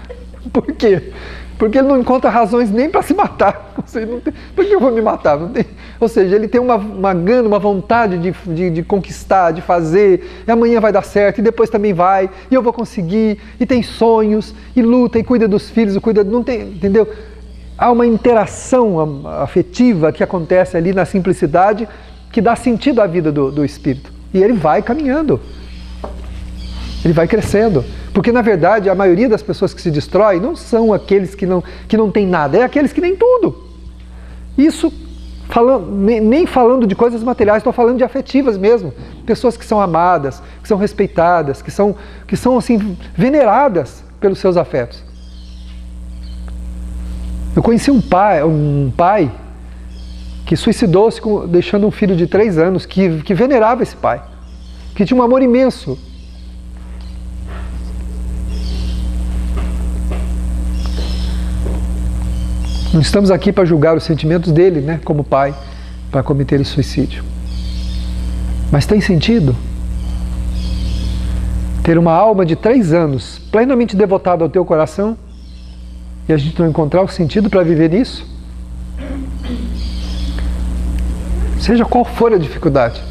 Por quê? Porque ele não encontra razões nem para se matar. Ou seja, não tem, por que eu vou me matar? Não tem, ou seja, ele tem uma gana, uma vontade de conquistar, de fazer, e amanhã vai dar certo, e depois também vai, e eu vou conseguir, e tem sonhos, e luta, e cuida dos filhos, não tem, entendeu? Há uma interação afetiva que acontece ali na simplicidade, que dá sentido à vida do espírito. E ele vai caminhando. Ele vai crescendo. Porque, na verdade, a maioria das pessoas que se destrói não são aqueles que não têm nada, é aqueles que têm tudo. Isso, nem falando de coisas materiais, estou falando de afetivas mesmo. Pessoas que são amadas, que são respeitadas, que são assim, veneradas pelos seus afetos. Eu conheci um pai que suicidou-se deixando um filho de 3 anos, que venerava esse pai, que tinha um amor imenso. Não estamos aqui para julgar os sentimentos dele, né, como pai, para cometer esse suicídio. Mas tem sentido? Ter uma alma de 3 anos plenamente devotada ao teu coração e a gente não encontrar o sentido para viver isso? Seja qual for a dificuldade.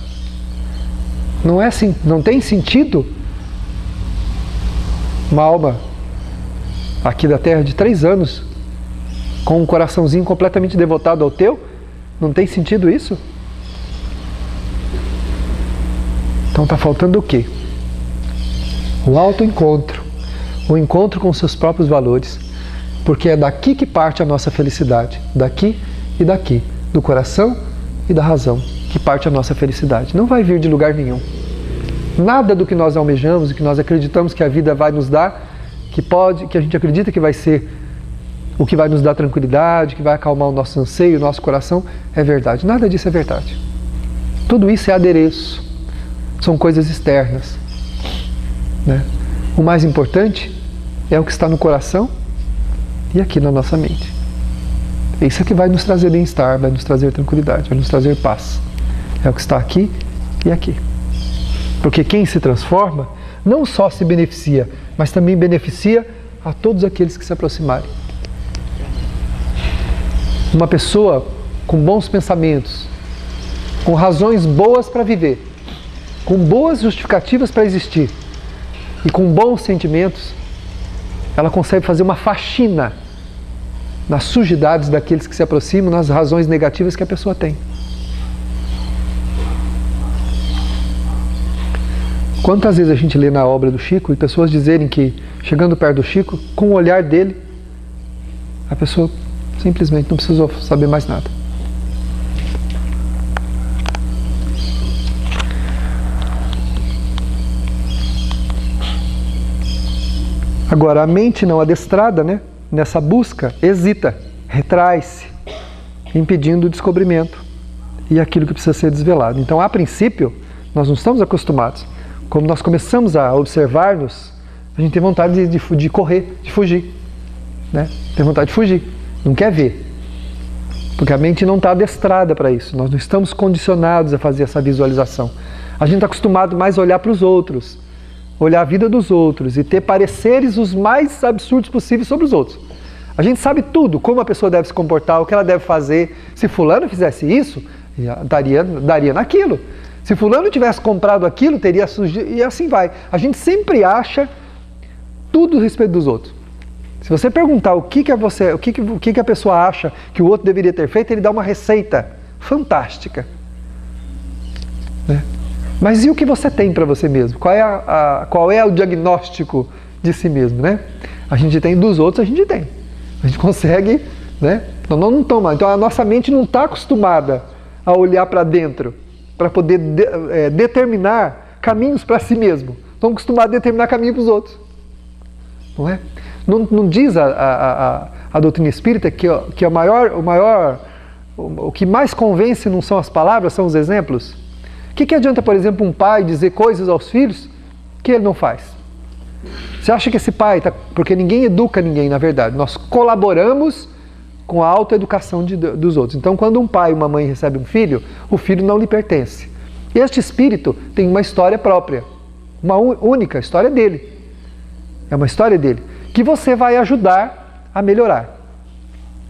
Não tem sentido uma alma aqui da Terra de 3 anos com um coraçãozinho completamente devotado ao teu? Não tem sentido isso? Então está faltando o quê? O autoencontro, o encontro com os seus próprios valores, porque é daqui que parte a nossa felicidade, daqui e daqui, do coração e da razão, que parte a nossa felicidade. Não vai vir de lugar nenhum. Nada do que nós almejamos, do que nós acreditamos que a vida vai nos dar, que a gente acredita que vai ser o que vai nos dar tranquilidade, que vai acalmar o nosso anseio, o nosso coração, é verdade. Nada disso é verdade. Tudo isso é adereço, são coisas externas, né? O mais importante é o que está no coração e aqui na nossa mente. Isso é que vai nos trazer bem-estar, vai nos trazer tranquilidade, vai nos trazer paz. É o que está aqui e aqui. Porque quem se transforma não só se beneficia, mas também beneficia a todos aqueles que se aproximarem. Uma pessoa com bons pensamentos, com razões boas para viver, com boas justificativas para existir e com bons sentimentos, ela consegue fazer uma faxina nas sujidades daqueles que se aproximam, nas razões negativas que a pessoa tem. Quantas vezes a gente lê na obra do Chico e pessoas dizerem que, chegando perto do Chico, com o olhar dele, a pessoa simplesmente não precisou saber mais nada. Agora, a mente não adestrada, né, nessa busca, hesita, retrai-se, impedindo o descobrimento e aquilo que precisa ser desvelado. Então, a princípio, nós não estamos acostumados. Quando nós começamos a observar-nos, a gente tem vontade de correr, de fugir, né? Tem vontade de fugir, não quer ver. Porque a mente não está adestrada para isso. Nós não estamos condicionados a fazer essa visualização. A gente está acostumado mais a olhar para os outros, olhar a vida dos outros e ter pareceres os mais absurdos possíveis sobre os outros. A gente sabe tudo, como a pessoa deve se comportar, o que ela deve fazer. Se fulano fizesse isso, daria naquilo. Se fulano tivesse comprado aquilo, teria surgido, e assim vai. A gente sempre acha tudo a respeito dos outros. Se você perguntar o que a pessoa acha que o outro deveria ter feito, ele dá uma receita fantástica, né? Mas e o que você tem para você mesmo? Qual é o diagnóstico de si mesmo, né? A gente tem dos outros, a gente tem. A gente consegue, né? Não toma. Então a nossa mente não está acostumada a olhar para dentro, para poder determinar caminhos para si mesmo. Estão acostumados a determinar caminho para os outros. Não é? Não diz a doutrina espírita que o que mais convence não são as palavras, são os exemplos? O que adianta, por exemplo, um pai dizer coisas aos filhos que ele não faz? Você acha que esse pai está... Porque ninguém educa ninguém, na verdade. Nós colaboramos com a autoeducação dos outros. Então, quando um pai e uma mãe recebem um filho, o filho não lhe pertence. Este espírito tem uma história própria, uma única história dele. É uma história dele, que você vai ajudar a melhorar.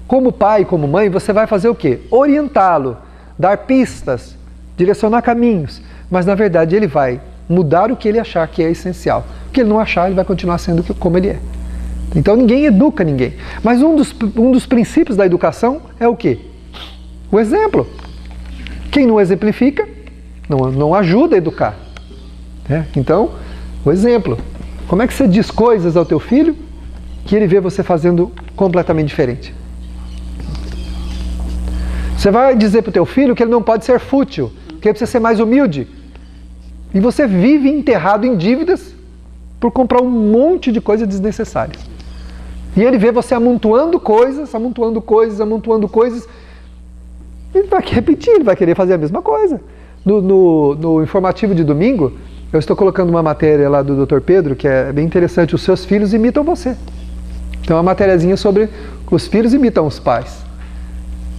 Como pai e como mãe, você vai fazer o quê? Orientá-lo, dar pistas, direcionar caminhos, mas na verdade ele vai mudar o que ele achar que é essencial. O que ele não achar, ele vai continuar sendo como ele é. Então ninguém educa ninguém. Mas um dos princípios da educação é o quê? O exemplo. Quem não exemplifica, não ajuda a educar, né? Então, o exemplo. Como é que você diz coisas ao teu filho que ele vê você fazendo completamente diferente? Você vai dizer para o teu filho que ele não pode ser fútil, que ele precisa ser mais humilde. E você vive enterrado em dívidas por comprar um monte de coisas desnecessárias. E ele vê você amontoando coisas. Ele vai repetir, ele vai querer fazer a mesma coisa. No informativo de domingo, eu estou colocando uma matéria lá do Dr. Pedro, que é bem interessante. Os seus filhos imitam você. Tem uma matériazinha sobre os filhos imitam os pais.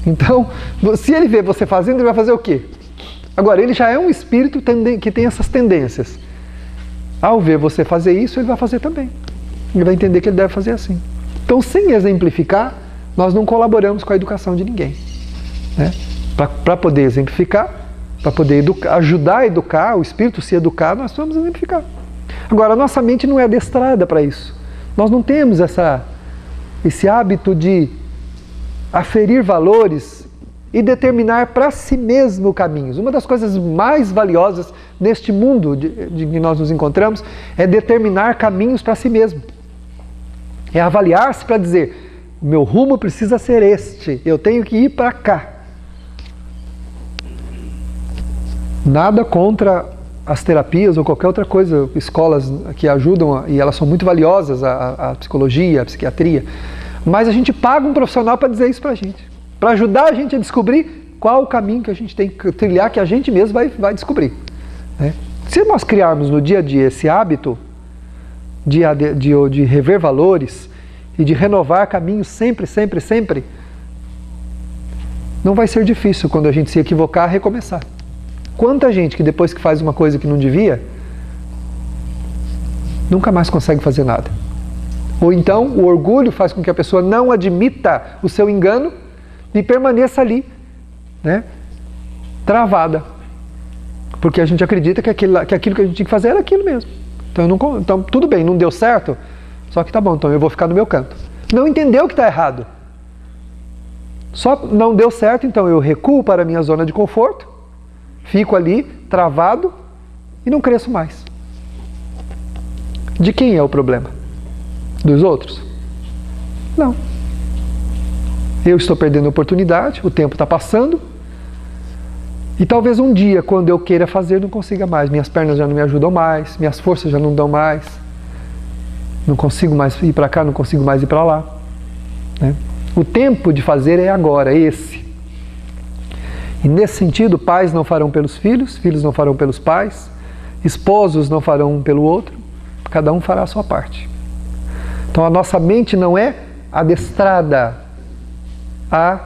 Então, se ele vê você fazendo, ele vai fazer o quê? Agora, ele já é um espírito que tem essas tendências. Ao ver você fazer isso, ele vai fazer também. Ele vai entender que ele deve fazer assim. Então, sem exemplificar, nós não colaboramos com a educação de ninguém, né? Para poder exemplificar, para poder ajudar a educar, o espírito se educar, nós precisamos exemplificar. Agora, a nossa mente não é adestrada para isso. Nós não temos esse hábito de aferir valores e determinar para si mesmo caminhos. Uma das coisas mais valiosas neste mundo de que nós nos encontramos, é determinar caminhos para si mesmo. É avaliar-se para dizer, o meu rumo precisa ser este, eu tenho que ir para cá. Nada contra as terapias ou qualquer outra coisa, escolas que ajudam, e elas são muito valiosas, a psicologia, a psiquiatria, mas a gente paga um profissional para dizer isso para a gente, para ajudar a gente a descobrir qual o caminho que a gente tem que trilhar, que a gente mesmo vai descobrir, né? Se nós criarmos no dia a dia esse hábito de rever valores e de renovar caminhos sempre, sempre, sempre, não vai ser difícil quando a gente se equivocar, recomeçar. Quanta gente que depois que faz uma coisa que não devia, nunca mais consegue fazer nada. Ou então o orgulho faz com que a pessoa não admita o seu engano e permaneça ali, né, travada. Porque a gente acredita que aquilo que a gente tinha que fazer era aquilo mesmo. Então tudo bem, não deu certo, só que tá bom, então eu vou ficar no meu canto. Não entendeu que está errado. Só não deu certo, então eu recuo para a minha zona de conforto, fico ali, travado, e não cresço mais. De quem é o problema? Dos outros? Não. Eu estou perdendo a oportunidade, o tempo está passando, e talvez um dia, quando eu queira fazer, não consiga mais. Minhas pernas já não me ajudam mais, minhas forças já não dão mais, não consigo mais ir para cá, não consigo mais ir para lá, né? O tempo de fazer é agora, é esse. E nesse sentido, pais não farão pelos filhos, filhos não farão pelos pais, esposos não farão um pelo outro, cada um fará a sua parte. Então a nossa mente não é adestrada à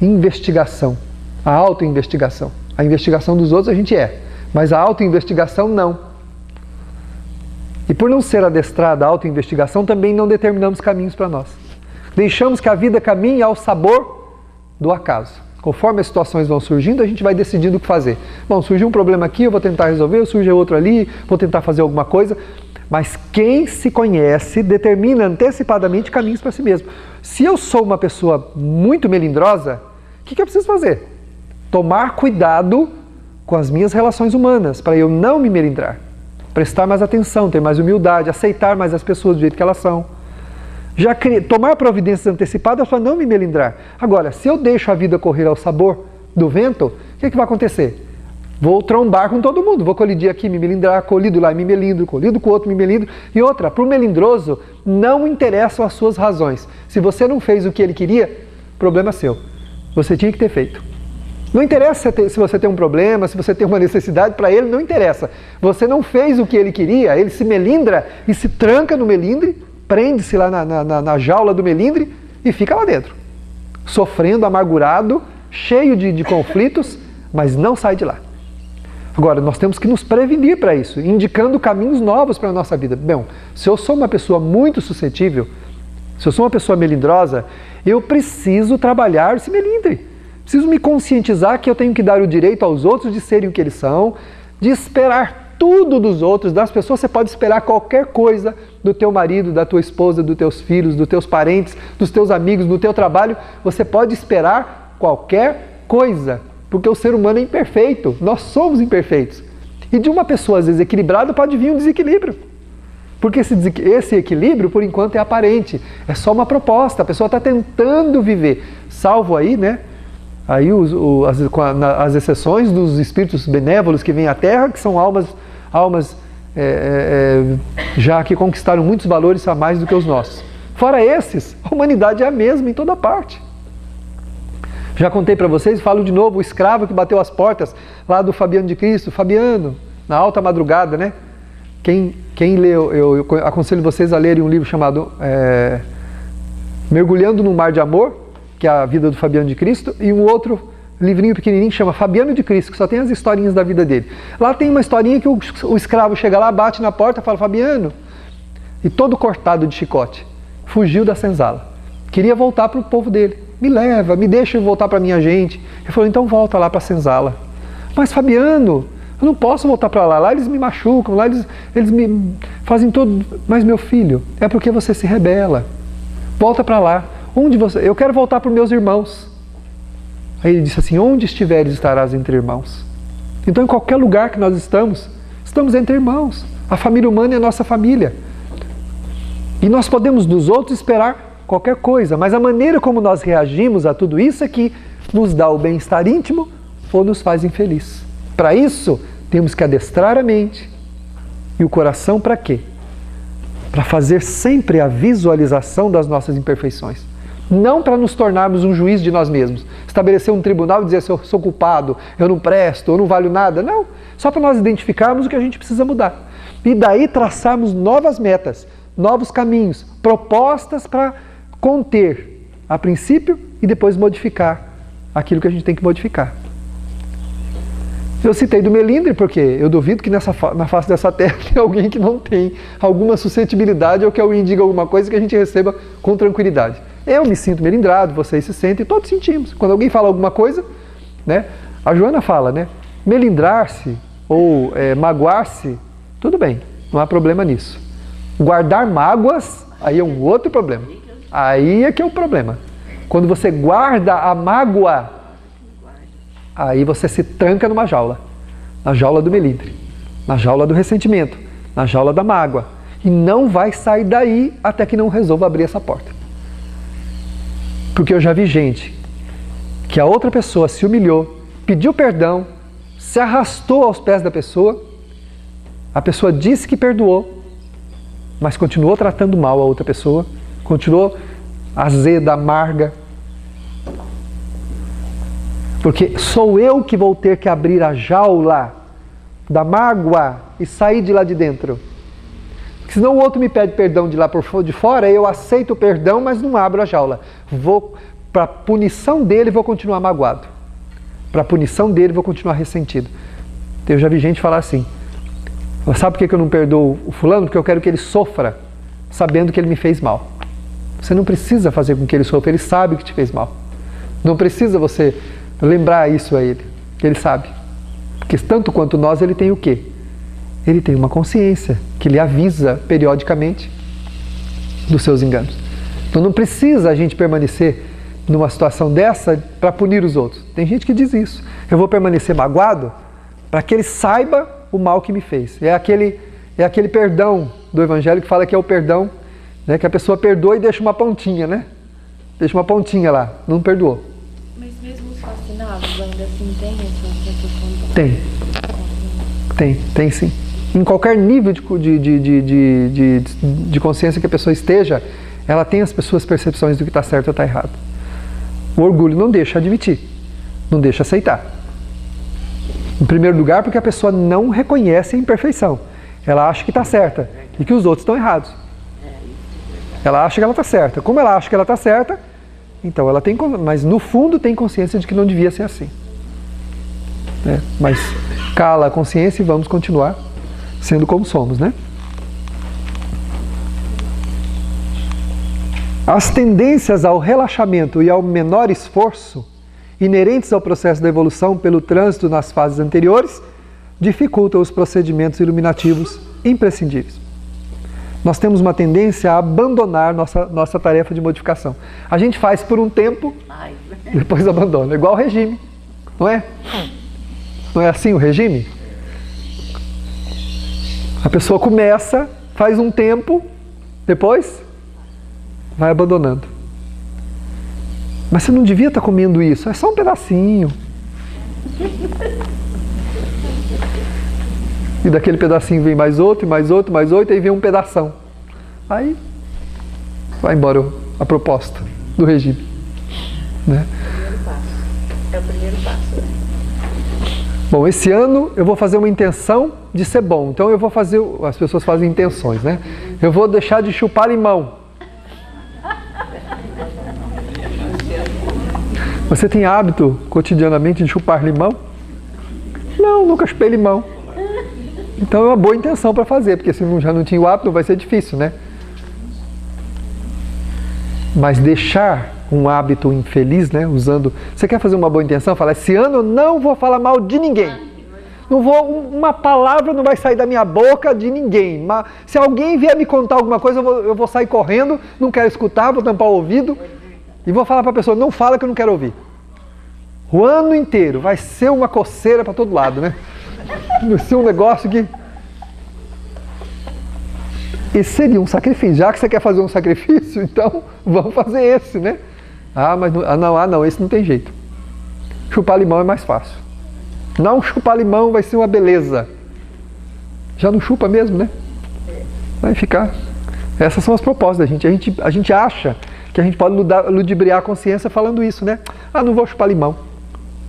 investigação, à autoinvestigação. A investigação dos outros a gente é, mas a autoinvestigação não. E por não ser adestrada à autoinvestigação, também não determinamos caminhos para nós. Deixamos que a vida caminhe ao sabor do acaso. Conforme as situações vão surgindo, a gente vai decidindo o que fazer. Bom, surgiu um problema aqui, eu vou tentar resolver, surge outro ali, vou tentar fazer alguma coisa. Mas quem se conhece determina antecipadamente caminhos para si mesmo. Se eu sou uma pessoa muito melindrosa, o que eu preciso fazer? Tomar cuidado com as minhas relações humanas, para eu não me melindrar. Prestar mais atenção, ter mais humildade, aceitar mais as pessoas do jeito que elas são. Tomar providências antecipadas para não me melindrar. Agora, se eu deixo a vida correr ao sabor do vento, o que vai acontecer? Vou trombar com todo mundo, vou colidir aqui, me melindrar, colido lá e me melindro, colido com o outro, me melindro. E outra, para o melindroso, não interessam as suas razões. Se você não fez o que ele queria, problema seu. Você tinha que ter feito. Não interessa se você tem um problema, se você tem uma necessidade, para ele não interessa. Você não fez o que ele queria, ele se melindra e se tranca no melindre, prende-se lá na jaula do melindre e fica lá dentro, sofrendo, amargurado, cheio de conflitos, mas não sai de lá. Agora, nós temos que nos prevenir para isso, indicando caminhos novos para a nossa vida. Bom, se eu sou uma pessoa muito suscetível, se eu sou uma pessoa melindrosa, eu preciso trabalhar esse melindre. Preciso me conscientizar que eu tenho que dar o direito aos outros de serem o que eles são, de esperar tudo dos outros, das pessoas. Você pode esperar qualquer coisa do teu marido, da tua esposa, dos teus filhos, dos teus parentes, dos teus amigos, do teu trabalho. Você pode esperar qualquer coisa, porque o ser humano é imperfeito, nós somos imperfeitos. E de uma pessoa, às vezes, equilibrada, pode vir um desequilíbrio. Porque esse equilíbrio, por enquanto, é aparente, é só uma proposta, a pessoa está tentando viver, salvo aí, né? Aí as exceções dos espíritos benévolos que vêm à Terra, que são almas já que conquistaram muitos valores a mais do que os nossos. Fora esses, a humanidade é a mesma em toda parte. Já contei para vocês, falo de novo, o escravo que bateu as portas lá do Fabiano de Cristo. Fabiano, na alta madrugada, né? Quem leu, eu aconselho vocês a lerem um livro chamado Mergulhando no Mar de Amor, que é a vida do Fabiano de Cristo, e um outro livrinho pequenininho que chama Fabiano de Cristo, que só tem as historinhas da vida dele. Lá tem uma historinha que o escravo chega lá, bate na porta, fala, Fabiano, e todo cortado de chicote, fugiu da senzala. Queria voltar para o povo dele. Me leva, me deixa eu voltar para a minha gente. Ele falou, então volta lá para a senzala. Mas Fabiano, eu não posso voltar para lá. Lá eles me machucam, lá eles me fazem tudo. Mas meu filho, é porque você se rebela. Volta para lá. Eu quero voltar para os meus irmãos. Aí ele disse assim, onde estiveres estarás entre irmãos. Então em qualquer lugar que nós estamos, Estamos entre irmãos. A família humana é a nossa família. E nós podemos dos outros esperar qualquer coisa, mas a maneira como nós reagimos a tudo isso é que nos dá o bem-estar íntimo ou nos faz infeliz. Para isso, temos que adestrar a mente e o coração para quê? Para fazer sempre a visualização das nossas imperfeições. Não para nos tornarmos um juiz de nós mesmos. Estabelecer um tribunal e dizer se eu sou culpado, eu não presto, eu não valho nada. Não. Só para nós identificarmos o que a gente precisa mudar. E daí traçarmos novas metas, novos caminhos, propostas para conter a princípio e depois modificar aquilo que a gente tem que modificar. Eu citei do melindre porque eu duvido que na face dessa terra tem alguém que não tem alguma suscetibilidade ou que alguém diga alguma coisa que a gente receba com tranquilidade. Eu me sinto melindrado, vocês se sentem, todos sentimos. Quando alguém fala alguma coisa, né, a Joana fala, né, melindrar-se ou magoar-se, tudo bem, não há problema nisso. Guardar mágoas, aí é um outro problema. Aí é que é o problema. Quando você guarda a mágoa, aí você se tranca numa jaula. Na jaula do melindre, na jaula do ressentimento, na jaula da mágoa. E não vai sair daí até que não resolva abrir essa porta. Porque eu já vi gente que a outra pessoa se humilhou, pediu perdão, se arrastou aos pés da pessoa, a pessoa disse que perdoou, mas continuou tratando mal a outra pessoa, continuou azeda, amarga. Porque sou eu que vou ter que abrir a jaula da mágoa e sair de lá de dentro. Porque senão o outro me pede perdão de lá de fora, eu aceito o perdão, mas não abro a jaula. Para a punição dele, vou continuar magoado. Para a punição dele, vou continuar ressentido. Eu já vi gente falar assim, sabe por que eu não perdoo o fulano? Porque eu quero que ele sofra, sabendo que ele me fez mal. Você não precisa fazer com que ele sofra, ele sabe que te fez mal. Não precisa você lembrar isso a ele, que ele sabe. Porque tanto quanto nós, ele tem o quê? Ele tem uma consciência que lhe avisa periodicamente dos seus enganos. Então não precisa a gente permanecer numa situação dessa para punir os outros. Tem gente que diz isso. Eu vou permanecer magoado para que ele saiba o mal que me fez. É aquele perdão do Evangelho que fala que é o perdão, né, que a pessoa perdoa e deixa uma pontinha, né? Deixa uma pontinha lá, não perdoou. Mas mesmo os fascinados ainda assim tem essa sensação? Tem sim. Em qualquer nível de consciência que a pessoa esteja, ela tem as suas percepções do que está certo ou está errado. O orgulho não deixa admitir, não deixa aceitar. Em primeiro lugar, porque a pessoa não reconhece a imperfeição. Ela acha que está certa e que os outros estão errados. Ela acha que ela está certa. Como ela acha que ela está certa, então ela tem, mas no fundo tem consciência de que não devia ser assim. Mas cala a consciência e vamos continuar sendo como somos, né? As tendências ao relaxamento e ao menor esforço, inerentes ao processo da evolução pelo trânsito nas fases anteriores, dificultam os procedimentos iluminativos imprescindíveis. Nós temos uma tendência a abandonar nossa tarefa de modificação. A gente faz por um tempo, depois abandona. Igual o regime, não é? Não é assim o regime? A pessoa começa, faz um tempo, depois vai abandonando. Mas você não devia estar comendo isso, é só um pedacinho. E daquele pedacinho vem mais outro, e mais outro, mais outro, e aí vem um pedação. Aí vai embora a proposta do regime. Né? É o primeiro passo. Bom, esse ano eu vou fazer uma intenção de ser bom. Então eu vou fazer, as pessoas fazem intenções, né? Eu vou deixar de chupar limão. Você tem hábito cotidianamente de chupar limão? Não, nunca chupei limão. Então é uma boa intenção para fazer, porque se já não tinha o hábito vai ser difícil, né? Mas deixar um hábito infeliz, né? Usando... Você quer fazer uma boa intenção? Fala, esse ano eu não vou falar mal de ninguém. Não vou, uma palavra não vai sair da minha boca de ninguém. Mas se alguém vier me contar alguma coisa, eu vou sair correndo, não quero escutar, vou tampar o ouvido e vou falar para a pessoa, não fala que eu não quero ouvir. O ano inteiro vai ser uma coceira para todo lado, né? Vai ser um negócio que Esse seria um sacrifício. Já que você quer fazer um sacrifício, então vamos fazer esse, né? Mas não, esse não tem jeito. Chupar limão é mais fácil. Não chupar limão vai ser uma beleza. Já não chupa mesmo, né? Vai ficar. Essas são as propostas da gente. A gente acha que a gente pode ludibriar a consciência falando isso, né? Não vou chupar limão.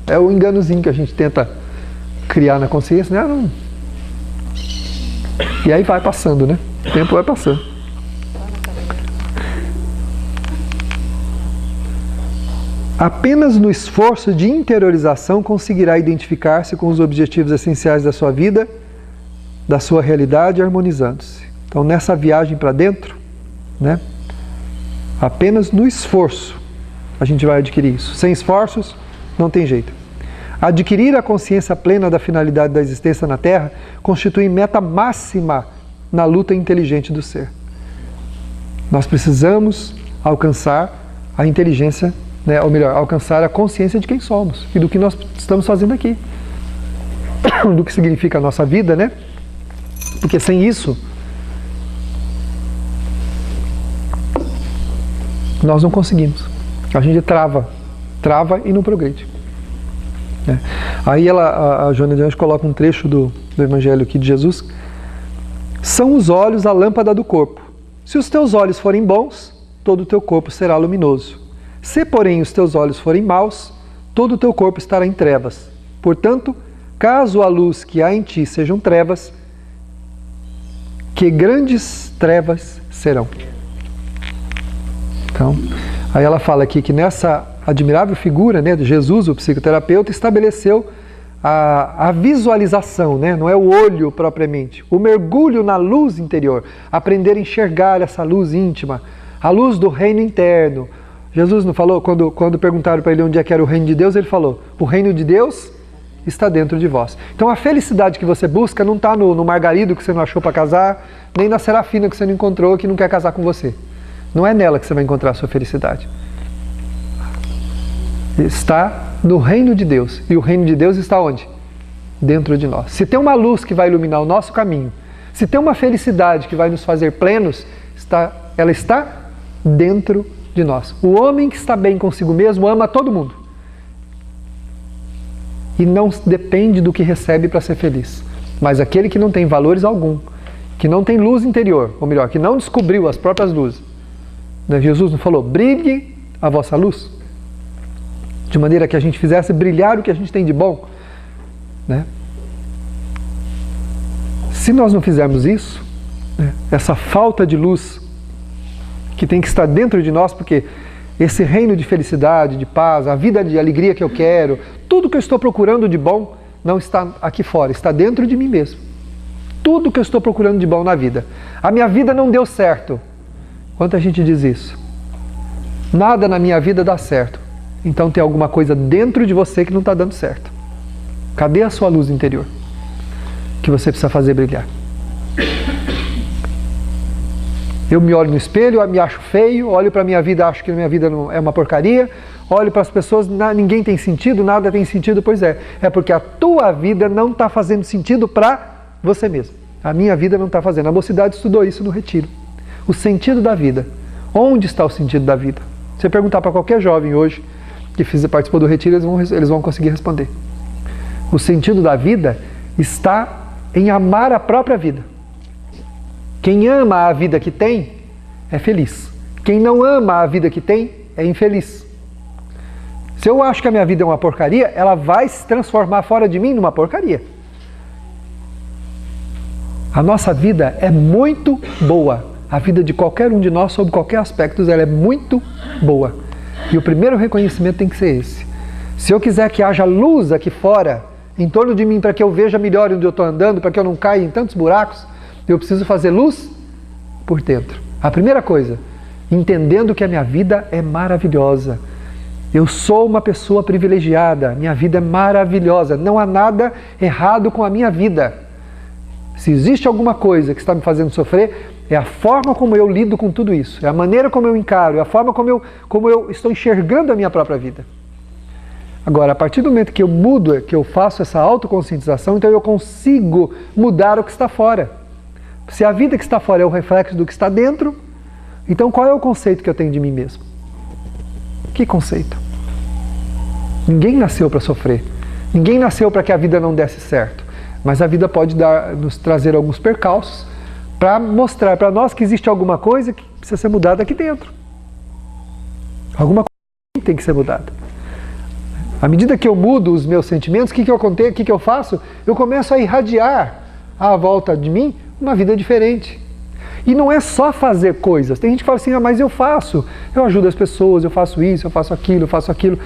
É o enganozinho que a gente tenta criar na consciência, né? Não. E aí vai passando, né? O tempo vai passando. Apenas no esforço de interiorização conseguirá identificar-se com os objetivos essenciais da sua vida, da sua realidade, harmonizando-se. Então, nessa viagem para dentro, né? Apenas no esforço a gente vai adquirir isso. Sem esforços, não tem jeito. Adquirir a consciência plena da finalidade da existência na Terra constitui meta máxima na luta inteligente do ser. Nós precisamos alcançar a inteligência, né, ou melhor, alcançar a consciência de quem somos e do que nós estamos fazendo aqui. Do que significa a nossa vida, né? Porque sem isso, nós não conseguimos. A gente trava e não progride. Aí a Joana de Anjos coloca um trecho do Evangelho aqui de Jesus. São os olhos a lâmpada do corpo. Se os teus olhos forem bons, todo o teu corpo será luminoso. Se, porém, os teus olhos forem maus, todo o teu corpo estará em trevas. Portanto, caso a luz que há em ti sejam trevas, que grandes trevas serão. Então, aí ela fala aqui que nessa admirável figura, né, de Jesus, o psicoterapeuta, estabeleceu a visualização, né, não é o olho propriamente, o mergulho na luz interior, aprender a enxergar essa luz íntima, a luz do reino interno. Jesus não falou, quando perguntaram para ele onde é que era o reino de Deus, ele falou, o reino de Deus está dentro de vós. Então a felicidade que você busca não está no margarido que você não achou para casar, nem na serafina que você não encontrou que não quer casar com você. Não é nela que você vai encontrar a sua felicidade. Está no reino de Deus. E o reino de Deus está onde? Dentro de nós. Se tem uma luz que vai iluminar o nosso caminho, se tem uma felicidade que vai nos fazer plenos, ela está dentro de nós. O homem que está bem consigo mesmo ama todo mundo. E não depende do que recebe para ser feliz. Mas aquele que não tem valores algum, que não tem luz interior, ou melhor, que não descobriu as próprias luzes, Jesus não falou, brilhe a vossa luz, de maneira que a gente fizesse brilhar o que a gente tem de bom, né? Se nós não fizermos isso, né, essa falta de luz que tem que estar dentro de nós, porque esse reino de felicidade, de paz, a vida de alegria que eu quero, tudo que eu estou procurando de bom não está aqui fora, está dentro de mim mesmo. Tudo que eu estou procurando de bom na vida. A minha vida não deu certo. Quanta gente diz isso? Nada na minha vida dá certo. Então tem alguma coisa dentro de você que não está dando certo. Cadê a sua luz interior? Que você precisa fazer brilhar. Eu me olho no espelho, eu me acho feio, olho para a minha vida, acho que a minha vida não é uma porcaria, olho para as pessoas, ninguém tem sentido, nada tem sentido, pois é porque a tua vida não está fazendo sentido para você mesmo. A minha vida não está fazendo. A mocidade estudou isso no retiro. O sentido da vida. Onde está o sentido da vida? Se você perguntar para qualquer jovem hoje que participou do retiro, eles vão conseguir responder. O sentido da vida está em amar a própria vida. Quem ama a vida que tem é feliz. Quem não ama a vida que tem é infeliz. Se eu acho que a minha vida é uma porcaria, ela vai se transformar fora de mim numa porcaria. A nossa vida é muito boa. A vida de qualquer um de nós, sob qualquer aspecto, ela é muito boa. E o primeiro reconhecimento tem que ser esse. Se eu quiser que haja luz aqui fora, em torno de mim, para que eu veja melhor onde eu estou andando, para que eu não caia em tantos buracos, eu preciso fazer luz por dentro. A primeira coisa, entendendo que a minha vida é maravilhosa. Eu sou uma pessoa privilegiada, minha vida é maravilhosa, não há nada errado com a minha vida. Se existe alguma coisa que está me fazendo sofrer, é a forma como eu lido com tudo isso, é a maneira como eu encaro, é a forma como eu estou enxergando a minha própria vida. Agora, a partir do momento que eu mudo, que eu faço essa autoconscientização, então eu consigo mudar o que está fora. Se a vida que está fora é o reflexo do que está dentro, então qual é o conceito que eu tenho de mim mesmo? Que conceito? Ninguém nasceu para sofrer. Ninguém nasceu para que a vida não desse certo. Mas a vida pode nos trazer alguns percalços para mostrar para nós que existe alguma coisa que precisa ser mudada aqui dentro. Alguma coisa tem que ser mudada. À medida que eu mudo os meus sentimentos, o que eu faço? Eu começo a irradiar à volta de mim uma vida diferente. E não é só fazer coisas. Tem gente que fala assim, mas eu faço. Eu ajudo as pessoas, eu faço isso, eu faço aquilo, eu faço aquilo.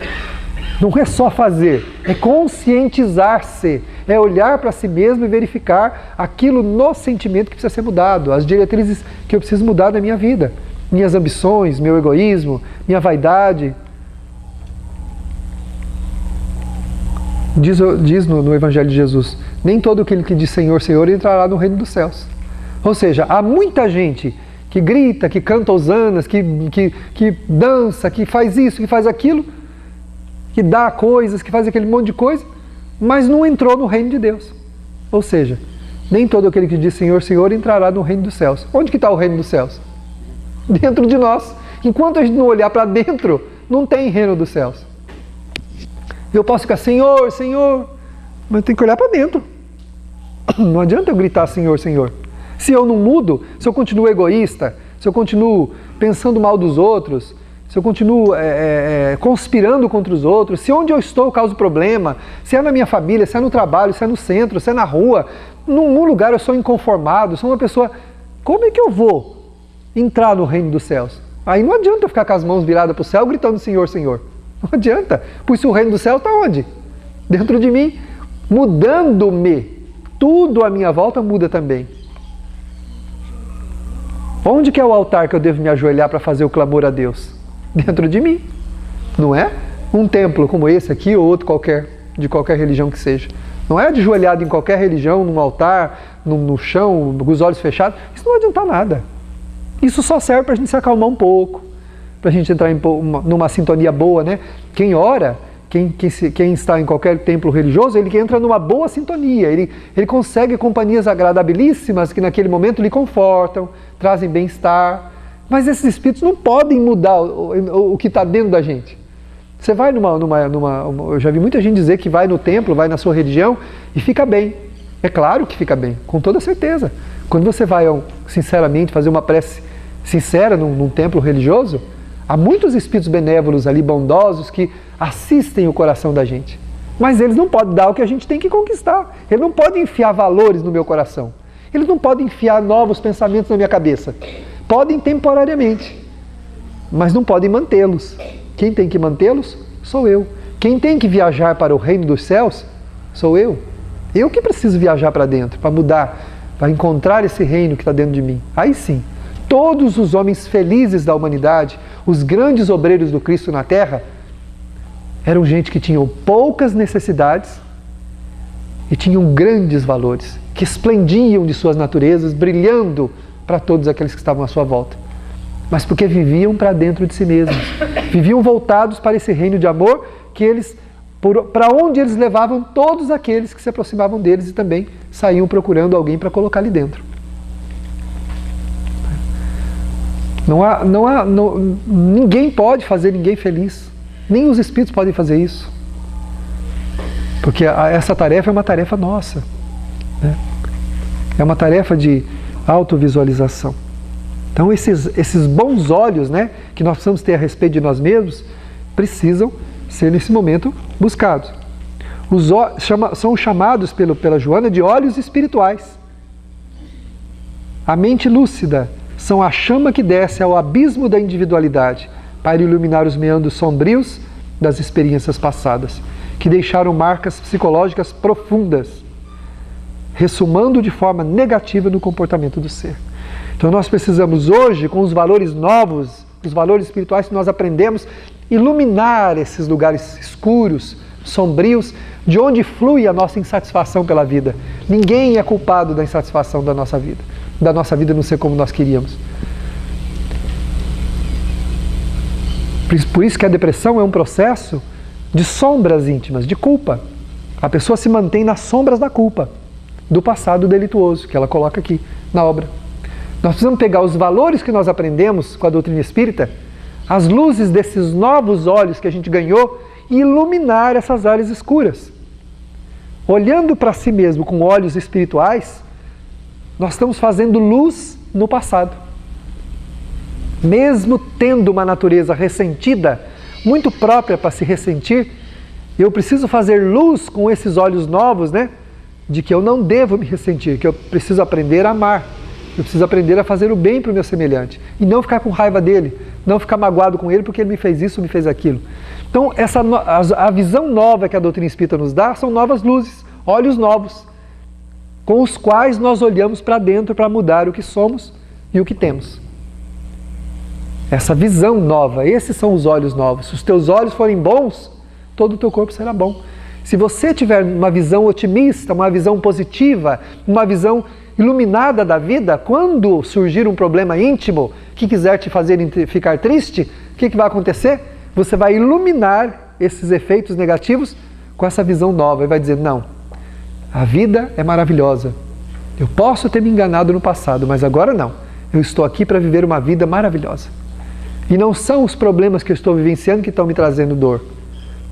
Não é só fazer, é conscientizar-se. É olhar para si mesmo e verificar aquilo no sentimento que precisa ser mudado. As diretrizes que eu preciso mudar na minha vida. Minhas ambições, meu egoísmo, minha vaidade. Diz no Evangelho de Jesus, nem todo aquele que diz Senhor, Senhor entrará no reino dos céus. Ou seja, há muita gente que grita, que canta hosanas, que dança, que faz isso, que faz aquilo, que dá coisas, que faz aquele monte de coisa, mas não entrou no reino de Deus. Ou seja, nem todo aquele que diz Senhor, Senhor entrará no reino dos céus. Onde que está o reino dos céus? Dentro de nós. Enquanto a gente não olhar para dentro, não tem reino dos céus. Eu posso ficar, Senhor, Senhor, mas eu tenho que olhar para dentro. Não adianta eu gritar Senhor, Senhor. Se eu não mudo, se eu continuo egoísta, se eu continuo pensando mal dos outros, se eu continuo conspirando contra os outros, se onde eu estou eu causo problema, se é na minha família, se é no trabalho, se é no centro, se é na rua, num lugar eu sou inconformado, sou uma pessoa, como é que eu vou entrar no reino dos céus? Aí não adianta eu ficar com as mãos viradas para o céu gritando Senhor, Senhor. Não adianta, pois o reino do céu está onde? Dentro de mim, mudando-me. Tudo à minha volta muda também. Onde que é o altar que eu devo me ajoelhar para fazer o clamor a Deus? Dentro de mim, não é? Um templo como esse aqui ou outro qualquer, de qualquer religião que seja. Não é ajoelhado em qualquer religião, num altar, no chão, com os olhos fechados. Isso não adianta nada. Isso só serve para a gente se acalmar um pouco, para a gente entrar numa sintonia boa, né? Quem ora, quem está em qualquer templo religioso, ele entra numa boa sintonia, ele consegue companhias agradabilíssimas que naquele momento lhe confortam, trazem bem-estar, mas esses espíritos não podem mudar o que está dentro da gente. Você vai eu já vi muita gente dizer que vai no templo, vai na sua religião e fica bem. É claro que fica bem, com toda certeza. Quando você vai, sinceramente, fazer uma prece sincera num templo religioso, há muitos espíritos benévolos ali, bondosos, que assistem o coração da gente. Mas eles não podem dar o que a gente tem que conquistar. Eles não podem enfiar valores no meu coração. Eles não podem enfiar novos pensamentos na minha cabeça. Podem temporariamente, mas não podem mantê-los. Quem tem que mantê-los? Sou eu. Quem tem que viajar para o reino dos céus? Sou eu. Eu que preciso viajar para dentro, para mudar, para encontrar esse reino que está dentro de mim. Aí sim, todos os homens felizes da humanidade, os grandes obreiros do Cristo na Terra, eram gente que tinham poucas necessidades e tinham grandes valores, que esplendiam de suas naturezas, brilhando para todos aqueles que estavam à sua volta. Mas porque viviam para dentro de si mesmos, viviam voltados para esse reino de amor para onde eles levavam todos aqueles que se aproximavam deles e também saíam procurando alguém para colocar ali dentro. Ninguém pode fazer ninguém feliz. Nem os espíritos podem fazer isso. Porque essa tarefa é uma tarefa nossa. Né? É uma tarefa de autovisualização. Então esses bons olhos, né, que nós precisamos ter a respeito de nós mesmos, precisam ser nesse momento buscados. São chamados pela Joana de olhos espirituais. A mente lúcida são a chama que desce ao abismo da individualidade para iluminar os meandros sombrios das experiências passadas, que deixaram marcas psicológicas profundas, ressumando de forma negativa no comportamento do ser. Então nós precisamos hoje, com os valores novos, os valores espirituais que nós aprendemos, iluminar esses lugares escuros, sombrios, de onde flui a nossa insatisfação pela vida. Ninguém é culpado da insatisfação da nossa vida não ser como nós queríamos. Por isso que a depressão é um processo de sombras íntimas, de culpa. A pessoa se mantém nas sombras da culpa, do passado delituoso, que ela coloca aqui, na obra. Nós precisamos pegar os valores que nós aprendemos com a doutrina espírita, as luzes desses novos olhos que a gente ganhou e iluminar essas áreas escuras. Olhando para si mesmo com olhos espirituais, nós estamos fazendo luz no passado. Mesmo tendo uma natureza ressentida, muito própria para se ressentir, eu preciso fazer luz com esses olhos novos, né? De que eu não devo me ressentir, que eu preciso aprender a amar. Eu preciso aprender a fazer o bem para o meu semelhante e não ficar com raiva dele, não ficar magoado com ele porque ele me fez isso, me fez aquilo. Então, a visão nova que a doutrina espírita nos dá são novas luzes, olhos novos, com os quais nós olhamos para dentro para mudar o que somos e o que temos. Essa visão nova, esses são os olhos novos. Se os teus olhos forem bons, todo o teu corpo será bom. Se você tiver uma visão otimista, uma visão positiva, uma visão iluminada da vida, quando surgir um problema íntimo que quiser te fazer ficar triste, o que vai acontecer? Você vai iluminar esses efeitos negativos com essa visão nova e vai dizer, não, a vida é maravilhosa. Eu posso ter me enganado no passado, mas agora não. Eu estou aqui para viver uma vida maravilhosa. E não são os problemas que eu estou vivenciando que estão me trazendo dor.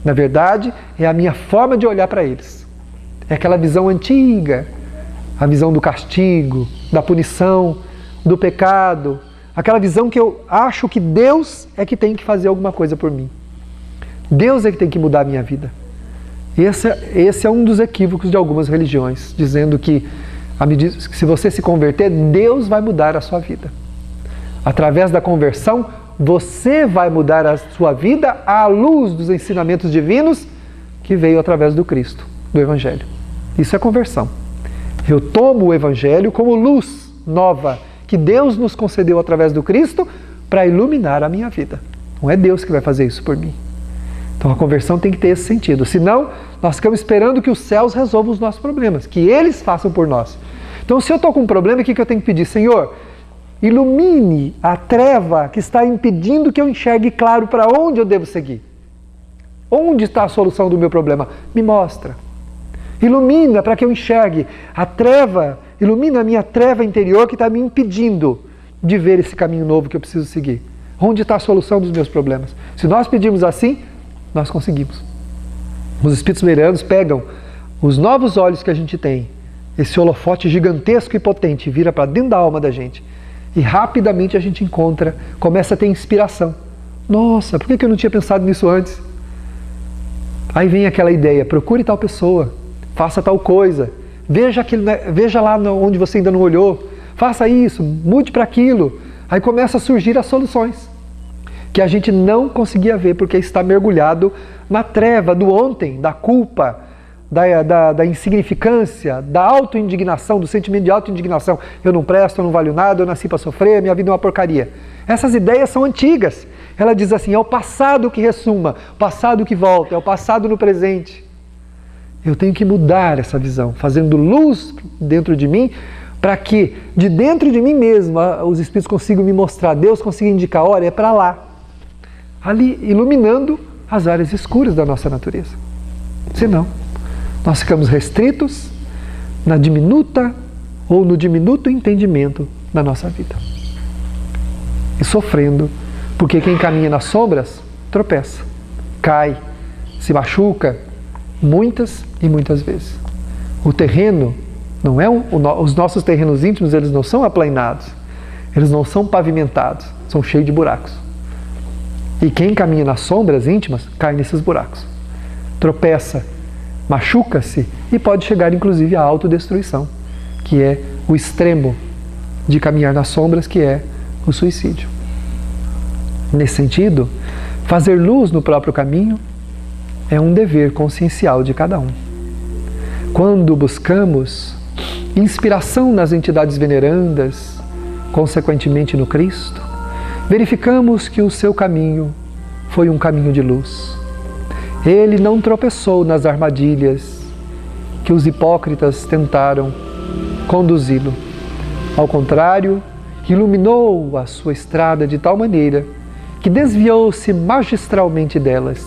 Na verdade, é a minha forma de olhar para eles. É aquela visão antiga, a visão do castigo, da punição, do pecado, aquela visão que eu acho que Deus é que tem que fazer alguma coisa por mim. Deus é que tem que mudar a minha vida. Esse é um dos equívocos de algumas religiões, dizendo que se você se converter, Deus vai mudar a sua vida. Através da conversão, você vai mudar a sua vida à luz dos ensinamentos divinos que veio através do Cristo, do Evangelho. Isso é conversão. Eu tomo o Evangelho como luz nova que Deus nos concedeu através do Cristo para iluminar a minha vida. Não é Deus que vai fazer isso por mim. Então a conversão tem que ter esse sentido. Senão, nós ficamos esperando que os céus resolvam os nossos problemas, que eles façam por nós. Então, se eu estou com um problema, o que eu tenho que pedir? Senhor, ilumine a treva que está impedindo que eu enxergue claro para onde eu devo seguir. Onde está a solução do meu problema? Me mostra. Ilumina para que eu enxergue a treva, ilumina a minha treva interior que está me impedindo de ver esse caminho novo que eu preciso seguir. Onde está a solução dos meus problemas? Se nós pedirmos assim, nós conseguimos. Os espíritos merianos pegam os novos olhos que a gente tem, esse holofote gigantesco e potente, vira para dentro da alma da gente. E rapidamente a gente começa a ter inspiração. Nossa, por que eu não tinha pensado nisso antes? Aí vem aquela ideia, procure tal pessoa, faça tal coisa, veja lá onde você ainda não olhou, faça isso, mude para aquilo. Aí começa a surgir as soluções, que a gente não conseguia ver porque está mergulhado na treva do ontem, da culpa, da insignificância, da autoindignação, do sentimento de autoindignação. Eu não presto, eu não valho nada, eu nasci para sofrer, minha vida é uma porcaria. Essas ideias são antigas. Ela diz assim, é o passado que ressuma, o passado que volta, é o passado no presente. Eu tenho que mudar essa visão, fazendo luz dentro de mim, para que de dentro de mim mesmo os Espíritos consigam me mostrar, Deus consiga indicar, olha, é para lá. Ali, iluminando as áreas escuras da nossa natureza. Senão, nós ficamos restritos na diminuta ou no diminuto entendimento da nossa vida. E sofrendo, porque quem caminha nas sombras tropeça, cai, se machuca, muitas e muitas vezes. O terreno não é os nossos terrenos íntimos, eles não são aplainados, eles não são pavimentados, são cheios de buracos. E quem caminha nas sombras íntimas cai nesses buracos, tropeça, machuca-se e pode chegar inclusive à autodestruição, que é o extremo de caminhar nas sombras, que é o suicídio. Nesse sentido, fazer luz no próprio caminho é um dever consciencial de cada um. Quando buscamos inspiração nas entidades venerandas, consequentemente no Cristo, verificamos que o seu caminho foi um caminho de luz. Ele não tropeçou nas armadilhas que os hipócritas tentaram conduzi-lo. Ao contrário, iluminou a sua estrada de tal maneira que desviou-se magistralmente delas,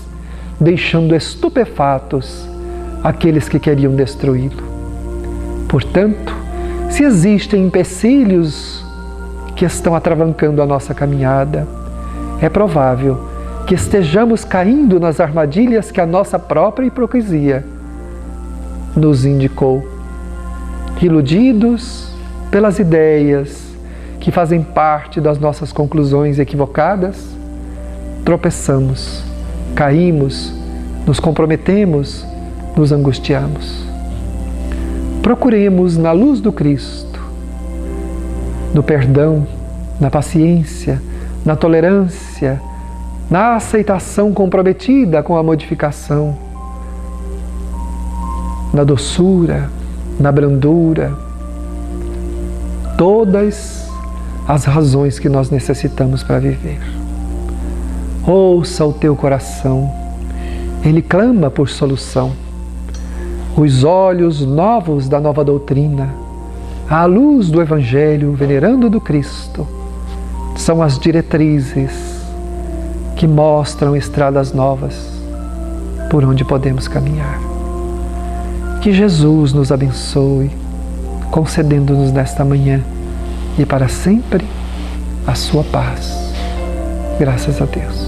deixando estupefatos aqueles que queriam destruí-lo. Portanto, Se existem empecilhos que estão atravancando a nossa caminhada, é provável que estejamos caindo nas armadilhas que a nossa própria hipocrisia nos indicou. Iludidos pelas ideias que fazem parte das nossas conclusões equivocadas, tropeçamos, caímos, nos comprometemos, nos angustiamos. Procuremos na luz do Cristo, no perdão, na paciência, na tolerância, na aceitação comprometida com a modificação, na doçura, na brandura, todas as razões que nós necessitamos para viver. Ouça o teu coração, ele clama por solução. Os olhos novos da nova doutrina, à luz do Evangelho, venerando do Cristo, são as diretrizes que mostram estradas novas por onde podemos caminhar. Que Jesus nos abençoe, concedendo-nos nesta manhã e para sempre a sua paz. Graças a Deus.